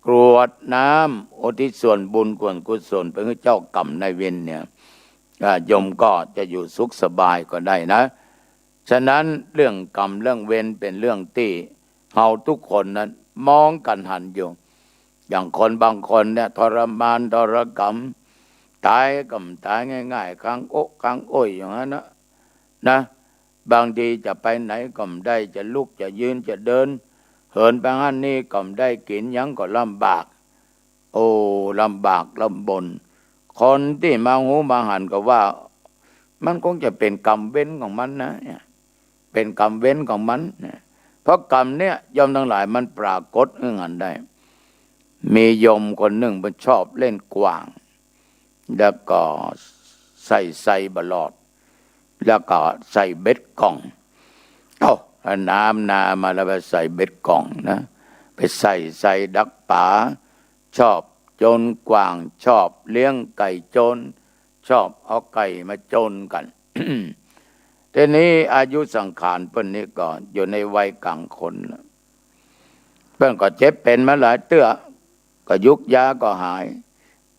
Speaker 3: กรวดน้ำอุทิศส่วนบุญกุศลไปให้เจ้ากรรมนายเวรเนี่ยโยมก็จะอยู่สุขสบายก็ได้นะฉะนั้นเรื่องกรรมเรื่องเวรเป็นเรื่องที่เฮาทุกคนนั้นมองกันหันอยู่อย่างคนบางคนเนี่ยทรมานทรกรรมตายก็ตายง่ายๆค้างอกค้างอ้อยอย่างนั้นนะบางทีจะไปไหนก็ไม่ได้จะลุกจะยืนจะเดิน เหินไปหันนี่ก็ไม่ได้กินหยังก็ลำบาก โอ้ลำบากลำบนคนที่มาหูมาหันก็ว่า มันคงจะเป็นกรรมเว้นของมันนะเนี่ยเป็นกรรมเว้นของมันนะเพราะกรรมเนี่ยยอมทั้งหลายมันปรากฏเงื่อนได้ มีโยมคนหนึ่งมันชอบเล่นกวาง แล้วก็ใส่บลอด แล้วก็ใส่เบ็ดกล่องเอาน้ำนามาแล้วไปใส่เบ็ดกล่องนะไปใส่ดักป่าชอบโจรกวางชอบเลี้ยงไก่โจรชอบเอาไก่มาโจรกัน ทีนี้อายุสังขารเพิ่นนี่ก็อยู่ในวัยกลางคนเพิ่นก็เจ็บเป็นมาหลายเตื้อก็ยุกยาก็หาย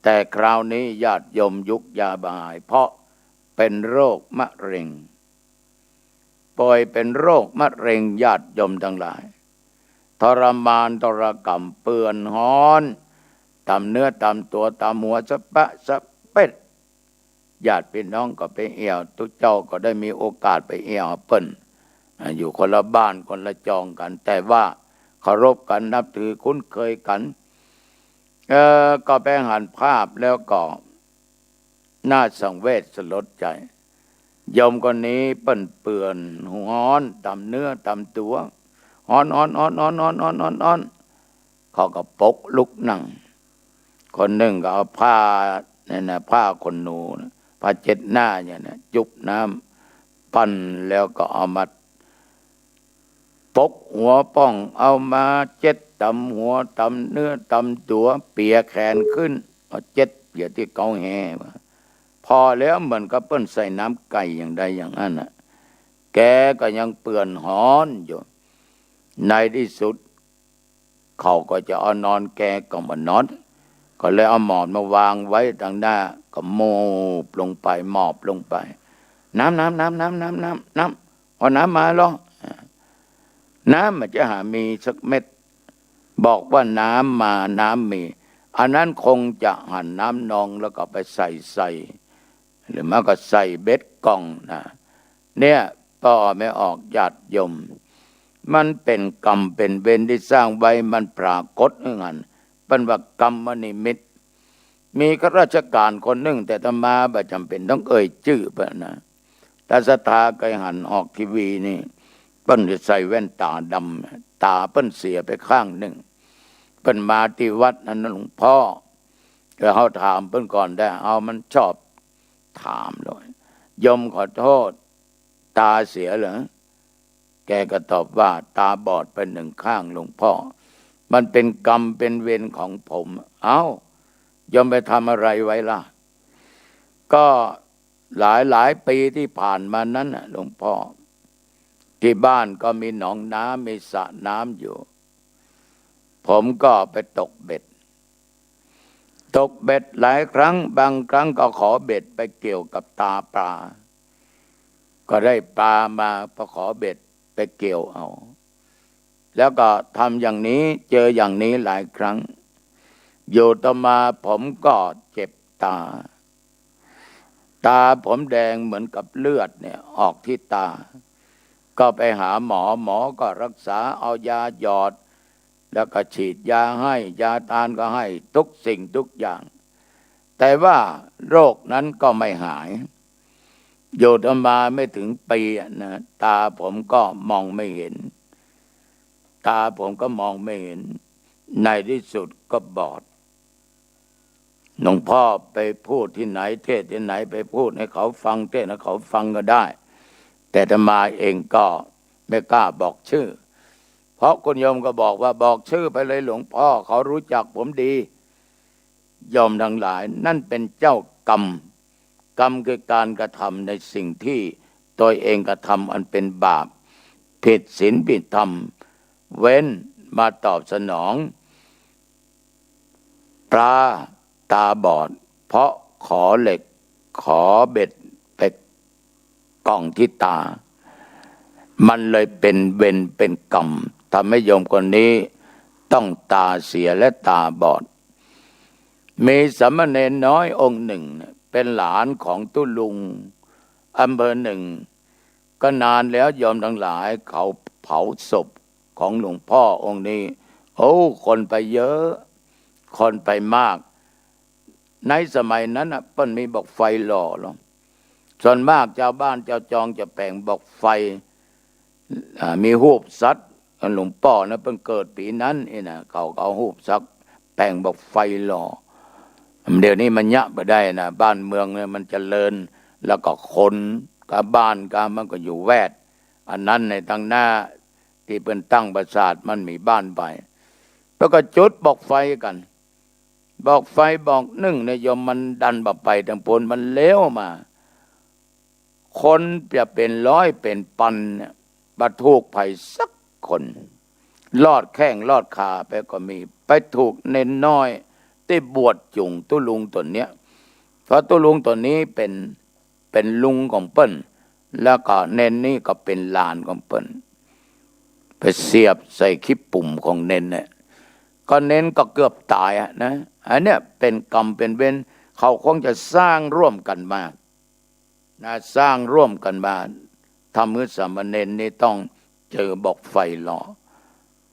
Speaker 3: แต่คราวนี้ญาติโยมยุกยาบ่หาย เพราะเป็นโรคมะเร็งป่วยเป็นโรคมะเร็งญาติโยมทั้งหลายทรมานทรกรรมเปื่อนฮ้อนตามเนื้อตามตัวตามหัวสะปะสะเพ็ดญาติพี่น้องก็ไปเอี่ยวทุกเจ้าก็ได้มีโอกาสไปเอี่ยวเปิ้นอยู่คนละบ้านคนละจองกัน แต่ว่าเคารพกันนับถือคุ้นเคยกันก็ไปหันภาพแล้วก็น่าสังเวชสลดใจโยมคนนี้เปิ้นเปื่อนฮ้อนตามเนื้อตามตัวฮ้อนเขาก็ปกลุกนั่งคนหนึ่งก็เอาผ้าเนี่ยนะผ้าขนหนูนะผ้าเช็ดหน้าเนี่ยนะจุบน้ำปั้นแล้วก็เอามาปกหัวป้องเอามาเช็ดตำหัวตำเนื้อตำตัวเปียแขนขึ้นเอาเช็ดเปียที่เกาแหพอแล้วเหมือนกับเปิ้นใส่น้ำไก่อย่างใดอย่างนั้นน่ะแกก็ยังเปื่อนฮ้อนอยู่ในที่สุดเขาก็จะเอานอนแกก็มานอนก็เลยเอาหมอนมาวางไว้ทางหน้าก็โมบลงไปหมอบลงไปน้ำเอาน้ำมาลองน้ำมันจะหามีสักเม็ดบอกว่าน้ำมาน้ำมีอันนั้นคงจะหั่นน้ำนองแล้วก็ไปใส่หรือมาก็ใส่เบ็ดกล่องนะเนี่ยต่อไม่ออกญาติโยมมันเป็นกรรมเป็นเวรที่สร้างไว้มันปรากฏเงื่อนเป็นว่ากรรมนิมิตมีข้าราชการคนหนึ่งแต่อาตมาไม่จำเป็นต้องเอ่ยชื่อเพิ่นนะแต่ศรัทธาเคยหันออกทีวีนี่เปิ้นจะใส่แว่นตาดำตาเปิ้นเสียไปข้างหนึ่งเปิ้นมาที่วัดนั้นหลวงพ่อก็เขาถามเปิ้นก่อนได้เอามันชอบถามเลยยมขอโทษตาเสียเหรอแกก็ตอบว่าตาบอดไปหนึ่งข้างหลวงพ่อมันเป็นกรรมเป็นเวรของผมเอ้ายมไปทำอะไรไว้ล่ะก็หลายปีที่ผ่านมานั้นน่ะหลวงพ่อที่บ้านก็มีหนองน้ำมีสระน้ำอยู่ผมก็ไปตกเบ็ดหลายครั้งบางครั้งก็ขอเบ็ดไปเกี่ยวกับตาปลาก็ได้ปลามาพอขอเบ็ดไปเกี่ยวเอาแล้วก็ทำอย่างนี้เจออย่างนี้หลายครั้งอยู่ต่อมาผมก็เจ็บตาผมแดงเหมือนกับเลือดเนี่ยออกที่ตาก็ไปหาหมอก็รักษาเอายาหยอดแล้วก็ฉีดยาให้ยาทานก็ให้ทุกสิ่งทุกอย่างแต่ว่าโรคนั้นก็ไม่หายอยู่ต่อมาไม่ถึงปีนะตาผมก็มองไม่เห็นในที่สุดก็บอดหลวงพ่อไปพูดที่ไหนเทศที่ไหนไปพูดให้เขาฟังเทศให้เขาฟังก็ได้แต่อาตมาเองก็ไม่กล้าบอกชื่อเพราะคุณโยมก็บอกว่าบอกชื่อไปเลยหลวงพ่อเขารู้จักผมดีโยมทั้งหลายนั่นเป็นเจ้ากรรมคือการกระทำในสิ่งที่ตัวเองกระทำอันเป็นบาปผิดศีลผิดธรรมเว้นมาตอบสนองปลาตาบอดเพราะขอเหล็กขอเบ็ดไปกล่องที่ตามันเลยเป็นเวรเป็นกรรมทำให้โยมคนนี้ต้องตาเสียและตาบอดมีสามเณรน้อยองค์หนึ่งเป็นหลานของตุลุงอำเภอหนึ่งก็นานแล้วโยมทั้งหลายเขาเผาศพ ของหลวงพ่อองค์นี้โอ้คนไปเยอะคนไปมากในสมัยนั้นเปิ้นมีบอกไฟหล่อหรอกส่วนมากชาวบ้านชาวจองจะแปลงบอกไฟมีรูปสัตว์หลวงพ่อนะเพิ่งเกิดปีนั้นนะเขาเอารูปสัตว์แปลงบอกไฟหล่อเดี๋ยวนี้มันยะไปได้นะบ้านเมืองเนี่ยมันเจริญแล้วก็คนกับบ้านกับมันก็อยู่แวดอันนั้นในทางหน้าที่เป็นตั้งปราสาทมันมีบ้านไปแล้วก็จุดบอกไฟกันบอกไฟบอกนึ่งในยมมันดันบ่ไปทางปนมันเลี้ยวมาคนจะเป็นร้อยเป็นพันเนี่ยบรรทุกไผ่สักคนลอดแข้งลอดขาไปก็มีไปถูกเน้นน้อยที่บวชจุงตุลุงตัวเนี้ยเพราะตุลุงตัวนี้เป็นลุงของเปิ้นแล้วก็เน้นนี่ก็เป็นหลานของเปิ้นไปเสียบใส่คลิปปุ่มของเน้นเนี่ยก็เน้นก็เกือบตายนะอันเนี้ยเป็นกรรมเป็นเวรเขาคงจะสร้างร่วมกันมานะสร้างร่วมกันมาทำให้สามเณรนี่ต้องเจอบอกไฟหล่อ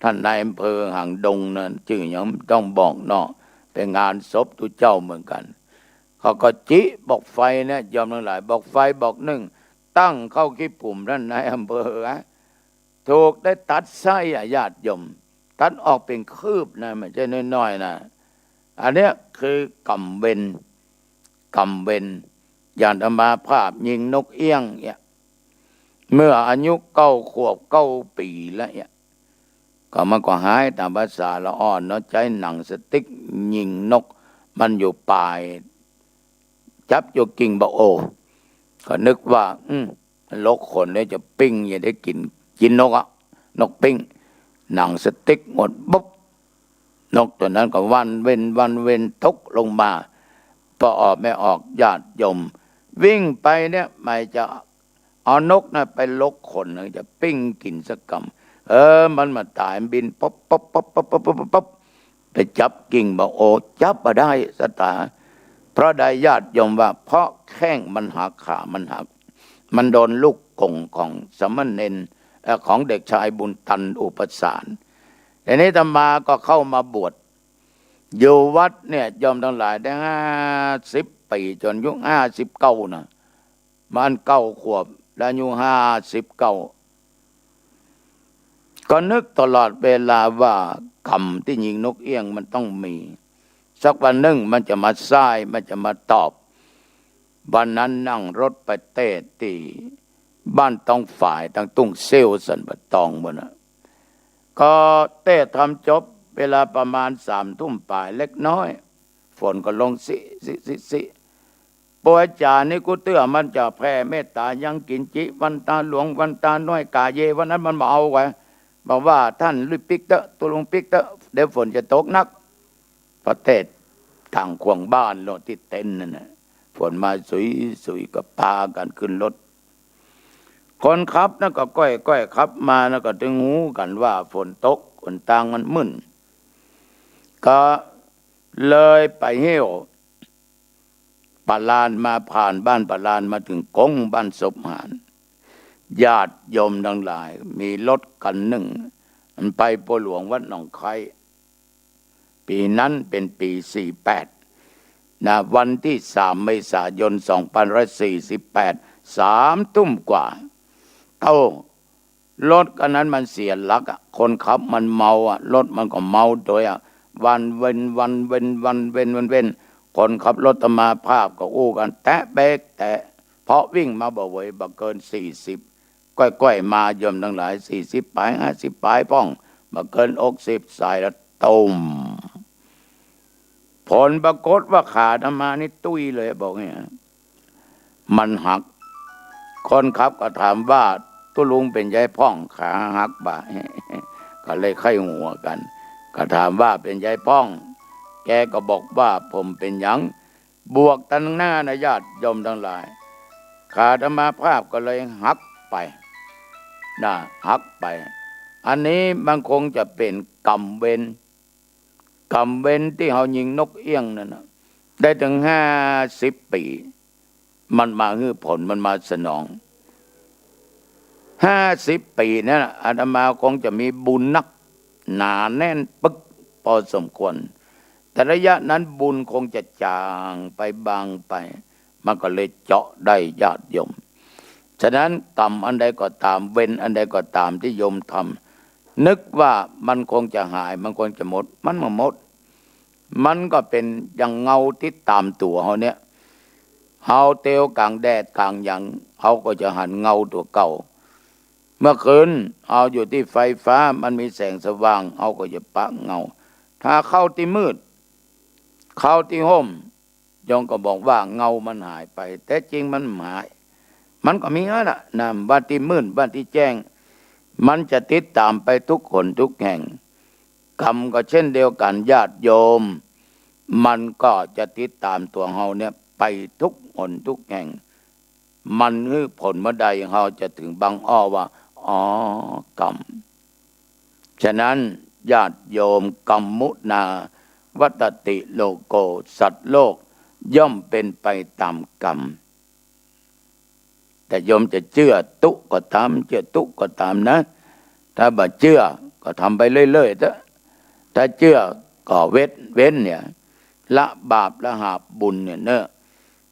Speaker 3: ท่านนายอำเภอหางดงนั่นชื่อยังต้องบอกเนาะเป็นงานศพตุเจ้าเหมือนกันเขาก็จิบอกไฟเนี่ยยอมทั้งหลายบอกไฟบอกหนึ่งตั้งเข้าขี้ปุ่มท่านนายอำเภอถูกได้ตัดไส้ญาติโยมตัดออกเป็นคืบนะไม่ใช่น้อยๆนะอันเนี้ยคือกรรมเวรอย่างอามาภาพยิงนกเอี้ยงเนี่ยเมื่ออายุ9 ขวบ 9 ปีแล้วเนี่ยก็มันก็หายตามภาษาละอ่อนเนาะใช้หนังสติ๊กยิงนกมันอยู่ปลายจับอยู่กิ่งบะโอก็นึกว่าลกคนเนี่ยจะปิ้งอย่าได้กินนกนกปิ้งหนังสติ๊กหมดปุ๊บนกตัวนั้นก็วันเว้นตกลงมาพอออกไม่ออกญาติโยมวิ่งไปเนี่ยไม่จะเอานกนะไปลกคนจะปิ้งกินสักกำมันมาตายบินป๊บไปจับกิ่งบอกโอ้จับมาได้สตาเพราะได้ญาติโยมว่าเพราะแข้งมันหักขามันหักมันโดนลูกกงของสมณเณรของเด็กชายบุญตันอุปสารทีนี้ธรรมาก็เข้ามาบวชอยู่วัดเนี่ยยอมทั้งหลายได้50 ปีจนอายุ59นะมัน9 ขวบแล้วอายุ59ก็นึกตลอดเวลาว่ากรรมที่ยิงนกเอี้ยงมันต้องมีสักวันหนึ่งมันจะมาซ้ายมันจะมาตอบวันนั้นนั่งรถไปเตะที่บ้านต้องฝ่ายตั้งตุ้งเซลสันปะตองหมดนะก็เต้ทำจบเวลาประมาณ3 ทุ่มป่ายเล็กน้อยฝนก็ลงสิป่วยจ่านี่กูเตื้อมันจะแผ่เมตตายังกินจิวันตาหลวงวันตาน้อยกาเยวันนั้นมันมาเอาไว้บอกว่าท่านลุยปิกเตอตัวลงปิกเตอเดี๋ยวฝนจะตกนักประเทศทางขวงบ้านโลที่เต็นนั่นนะฝนมาสุยก็พากันขึ้นรถคนขับนั่นก็ก้อยขับมานั่นก็ถึงหูกันว่าฝนตกฝนตางมันมึนก็เลยไปเหี่ยวปาลานมาผ่านบ้านปาลานมาถึงกงบ้านศพหานญาติโยมทั้งหลายมีรถกันหนึ่งมันไปปัวหลวงวัดหนองไคปีนั้นเป็นปี48นะวันที่3 เมษายน 2548 3 ทุ่มกว่ารถกันนั้นมันเสียหลักคนขับมันเมารถมันก็เมาโดยวันเว้นคนขับรถตมาภาพก็อู้กันแตะเบรกแตะเพราะวิ่งมาบ่อยบ่เกิน40ก้อยมาโยมทั้งหลาย40 ปลาย50 ปลายป้องบ่เกิน60สายแล้วตุ่มผลปรากฏว่าขาธรรมานี่ตุ้ยเลยบอกเนี่ยมันหักคนขับก็ถามว่าตุลุงเป็นยายพ่องขาหักบ่าก็เลยไข้หัวกันก็ถามว่าเป็นยายพ่องแกก็บอกว่าผมเป็นหยังบวกตั้งหน้านะญาติโยมทั้งหลายขาธรรมาภาพก็เลยหักไปหักไปอันนี้มันคงจะเป็นกรรมเวรที่เขายิงนกเอี้ยงนั่นนะได้ถึง50 ปีมันมาฮื้อผลมันมาสนอง 50 ปีนั่นอาตมาคงจะมีบุญนักหนาแน่นปึ๊กพอสมควรแต่ระยะนั้นบุญคงจะจางไปบางไปมันก็เลยเจาะได้ญาติโยมฉะนั้นกรรมอันใดก็ตามเวรอันใดก็ตามที่โยมทำนึกว่ามันคงจะหายมันคงจะหมดมันไม่หมดมันก็เป็นอย่างเงาที่ตามตัวเขาเนี่ยเขาเตียวกลางแดดกลางหยังเขาก็จะหันเงาตัวเก่าเมื่อคืนเอาอยู่ที่ไฟฟ้ามันมีแสงสว่างเอาก็จะปะเงาถ้าเข้าที่มืดเข้าที่ห่มยองก็บอกว่าเงามันหายไปแต่จริงมันหายมันก็มีนั่นแหละนะบ้านที่มืดบ้านที่แจ้งมันจะติดตามไปทุกคนทุกแห่งกรรมก็เช่นเดียวกันญาติโยมมันก็จะติดตามตัวเฮาเนี่ยไปทุกคนทุกแห่งมันคือผลเมื่อใดเฮาจะถึงบางอ้อว่าอ๋อกรรมฉะนั้นญาติโยมกรรมมุนาวัตติโลโกสัตว์โลกย่อมเป็นไปตามกรรมแต่โยมจะเชื่อตุก็ตามเชื่อตุก็ตามนะถ้าบ่เชื่อก็ทำไปเรื่อยๆถ้าเชื่อก็เว้นเนี่ยละบาปละหาบบุญเนี่ยเนอะ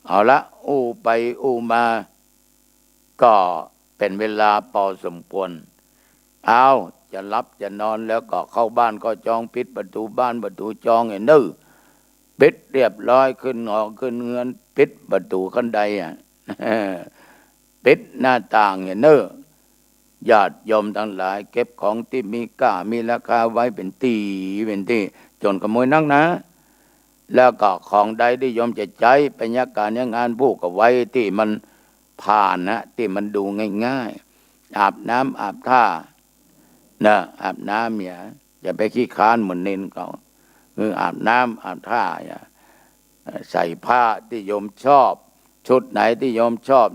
Speaker 3: เอาละอู้ไปอู้มาก็เป็นเวลาพอสมควรเอาจะรับจะนอนแล้วก็เข้าบ้านก็จองปิดประตูบ้านประตูจองไอ้นื้อปิดเรียบร้อยขึ้นหอขึ้นเงินปิดประตูขั้นใดอ่ะ ปิดหน้าต่างไอ้นื้อญาติโยมทั้งหลายเก็บของที่มีค่ามีราคาไว้เป็นที่จนขโมยนักนะแล้วก็ของใดที่โยมจะใช้ไปยักการยังงานผู้ก็ไว้ที่มันผ่านนะที่มันดูง่ายๆอาบน้ำอาบท่านะอาบน้ำอย่าไปขี้ค้านเหมือนเน้นเขาคืออาบน้ำอาบท่าใส่ผ้าที่โยมชอบชุดไหนที่โยมชอบ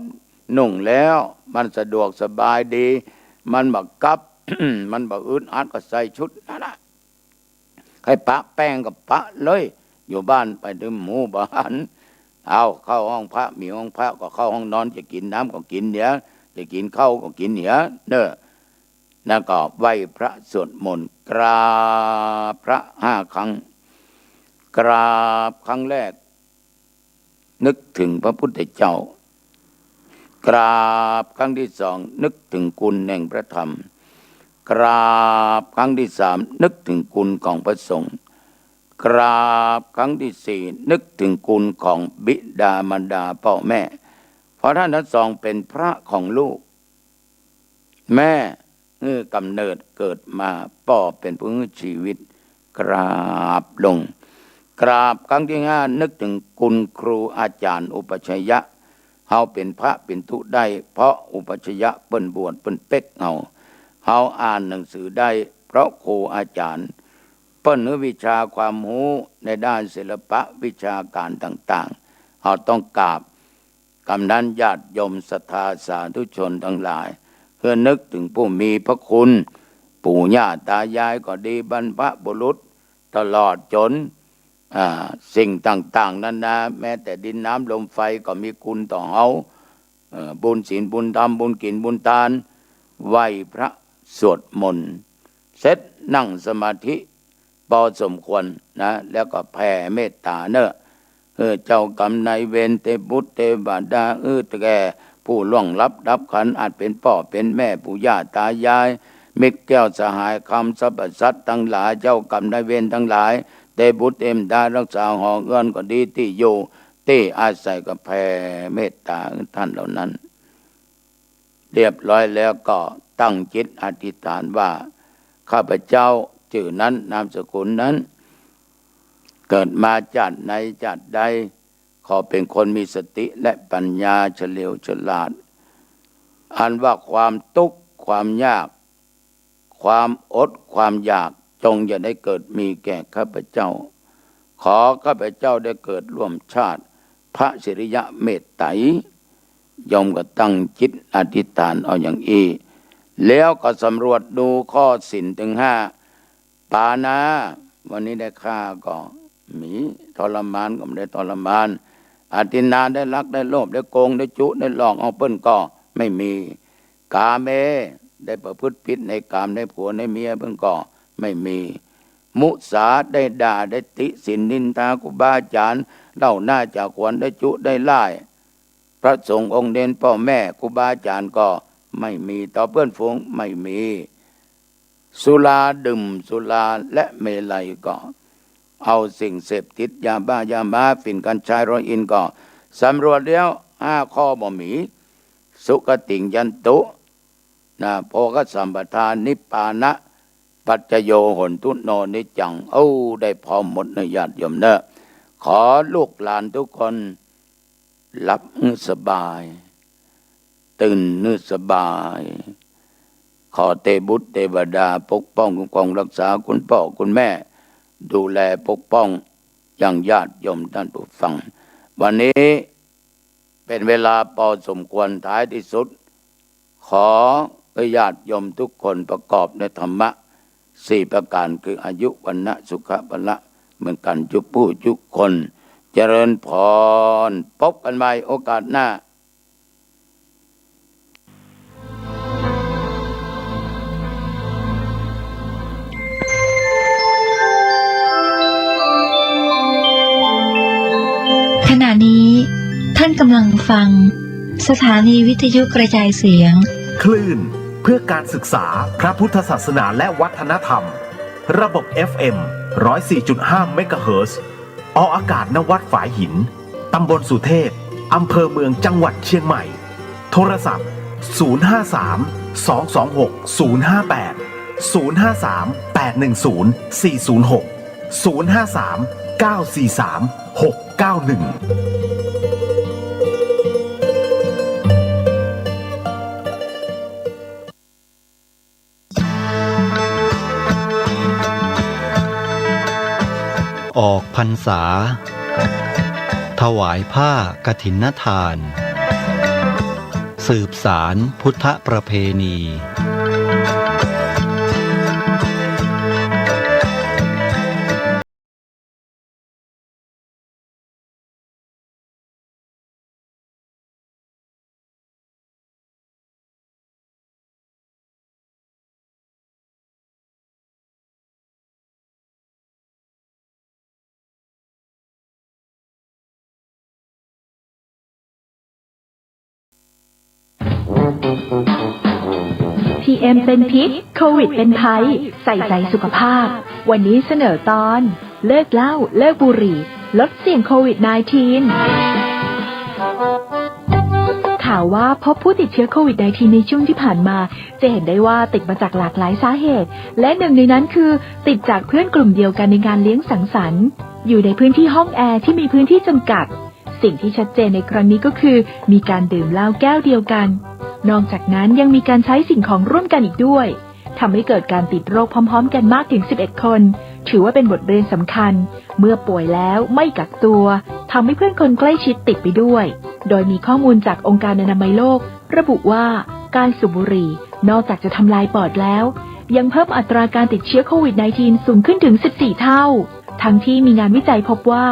Speaker 3: นุ่งแล้วมันสะดวกสบายดีมันบักกับ มันบักอึดอัดก็ใส่ชุดนั่นแหละใครปะแป้งกับปะเลยอยู่บ้านไปถึงหมู่บ้านเอาเข้าห้องพระมีห้องพระก็เข้าห้องนอนจะกินน้ำก็กินเดี๋ยวจะกินข้าวก็กินเดี๋ยวเนอะแล้วก็ไหว้พระสวดมนต์กราบพระ5 ครั้งกราบครั้งแรกนึกถึงพระพุทธเจ้ากราบครั้งที่2นึกถึงคุณแห่งพระธรรมกราบครั้งที่3นึกถึงคุณของพระสงฆ์กราบครั้งที่4นึกถึงคุณของบิดามารดาพ่อแม่เพราะท่านทั้งสองเป็นพระของลูกแม่กำเนิดเกิดมาพ่อเป็นผู้ให้ชีวิตกราบลงกราบครั้งที่5นึกถึงคุณครูอาจารย์อุปัชฌยะเฮาเป็นพระเป็นทุได้เพราะอุปัชฌยะเปิ้นบวชเปิ้นเป็กเฮาอ่านหนังสือได้เพราะครูอาจารย์เปิ้นวิชาความรู้ในด้านศิลปะวิชาการต่างๆเฮาต้องกราบกำนั้นญาติโยมศรัทธาสาธุชนทั้งหลายเพื่อนึกถึงผู้มีพระคุณปู่ย่าตายายก็ดีบรรพบุรุษตลอดจนสิ่งต่างๆนั้นนะแม้แต่ดินน้ำลมไฟก็มีคุณต่อเฮาบุญศีลบุญธรรมบุญกินบุญทานไหว้พระสวดมนต์เสร็จนั่งสมาธิพอสมควรนะแล้วก็แผ่เมตตาเนอะเจ้ากรรมนายเวรเทพบุตรเทวดาแก่ผู้ล่วงลับดับขันอาจเป็นพ่อเป็นแม่ปู่ย่าตายายมิตรแก้วสหายคำสรรพสัตว์ทั้งหลายเจ้ากรรมนายเวรทั้งหลายเทพบุตรเทวดารักษาหอเงินก็ดีที่อยู่ที่อาศัยก็แผ่เมตตาท่านเหล่านั้นเรียบร้อยแล้วก็ตั้งจิตอธิษฐานว่าข้าพเจ้าชื่อนั้นนามสกุลนั้นเกิดมาจากไหนจากใดขอเป็นคนมีสติและปัญญาเฉลียวฉลาดอันว่าความทุกข์ความยากความอดความอยากจงอย่าได้เกิดมีแก่ข้าพเจ้าขอข้าพเจ้าได้เกิดร่วมชาติพระสิริยะเมตไตรยมก็ตั้งจิตอธิษฐานเอาอย่างแล้วก็สำรวจดูข้อศีลถึง5ปานาวันนี้ได้ฆ่าก็มีทรมานก็ไม่ได้ทรมานอาทินนาได้ลักได้โลภได้โกงได้จุได้หลอกเอาเปิ้นก็ไม่มี กามได้ประพฤติผิดในกามในผัวในเมียเพิ่งก็ไม่มีมุสาได้ด่าได้ติสินนินทาครูบาอาจารย์เล่าหน้าจากขวัญได้จุได้ไล่พระสงฆ์องค์เด่นพ่อแม่ครูบาอาจารย์ก็ไม่มีต่อเพื่อนฝูงไม่มีสุราดื่มสุราและเมลัยก็เอาสิ่งเสพติดยาบ้ายามาฝิ่นกัญชาโรอินก็สำรวจแล้ว5 ข้อบ่มีสุขติงยันตุโภคสัมปทานนิพพานะปัจจโยหนทุโนนิจังได้พร้อมหมดในญาติโยมเนอะขอลูกหลานทุกคนหลับสบายตื่นสบายขอเทบุตรเทวดาปกป้องคุ้มครองรักษาคุณพ่อคุณแม่ดูแลปกป้องอย่างญาติโยมท่านผู้ฟังวันนี้เป็นเวลาพอสมควรท้ายที่สุดขอญาติโยมทุกคนประกอบในธรรมะ4 ประการคืออายุวันนะสุขภละเหมือนกันทุกผู้ทุกคนเจริญพรพบกันใหม่โอกาสหน้า
Speaker 4: ขณะนี้ท่านกำลังฟังสถานีวิทยุกระจายเสียง
Speaker 5: คลื่นเพื่อการศึกษาพระพุทธศาสนาและวัฒนธรรมระบบ FM 104.5 เมกะเฮิรตซ์ออกอากาศณ วัดฝายหินตำบลสุเทพอำเภอเมืองจังหวัดเชียงใหม่โทรศัพท์053-226-058 053-943-691
Speaker 6: ออกพรรษาถวายผ้ากฐินทานสืบสารพุทธประเพณี
Speaker 1: PM เป็นพิษโควิดเป็นภัยใส่ใจสุขภาพวันนี้เสนอตอนเลิกเหล้าเลิกบุหรี่ลดเสี่ยงโควิด -19 ข่าวว่าพบผู้ติดเชื้อโควิด -19 ในช่วงที่ผ่านมาจะเห็นได้ว่าติดมาจากหลากหลายสาเหตุและหนึ่งในนั้นคือติดจากเพื่อนกลุ่มเดียวกันในงานเลี้ยงสังสรรค์อยู่ในพื้นที่ห้องแอร์ที่มีพื้นที่จำกัดสิ่งที่ชัดเจนในครั้งนี้ก็คือมีการดื่มเหล้าแก้วเดียวกันนอกจากนั้นยังมีการใช้สิ่งของร่วมกันอีกด้วยทำให้เกิดการติดโรคพร้อมๆกันมากถึง11 คนถือว่าเป็นบทเรียนสำคัญเมื่อป่วยแล้วไม่กักตัวทำให้เพื่อนคนใกล้ชิดติดไปด้วยโดยมีข้อมูลจากองค์การอนามัยโลกระบุว่าการสูบบุหรี่นอกจากจะทำลายปอดแล้วยังเพิ่มอัตราการติดเชื้อโควิด -19 สูงขึ้นถึง14 เท่าทั้งที่มีงานวิจัยพบว่า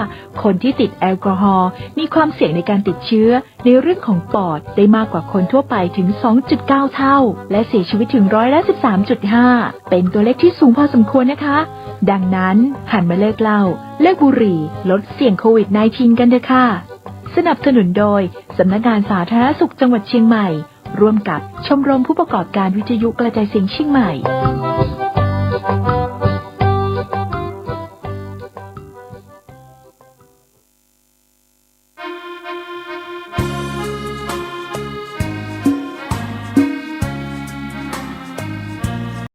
Speaker 1: คนที่ติดแอลกอฮอล์มีความเสี่ยงในการติดเชื้อในเรื่องของปอดได้มากกว่าคนทั่วไปถึง 2.9 เท่าและเสียชีวิตถึง13.5%เป็นตัวเลขที่สูงพอสมควรนะคะดังนั้นหันมาเลิกเหล้าเลิกบุหรี่ลดเสี่ยงโควิด -19 กันเถอะค่ะสนับสนุนโดยสำนักงานสาธารณสุขจังหวัดเชียงใหม่ร่วมกับชมรมผู้ประกอบการวิทยุกระจายเสียงเชียงใหม่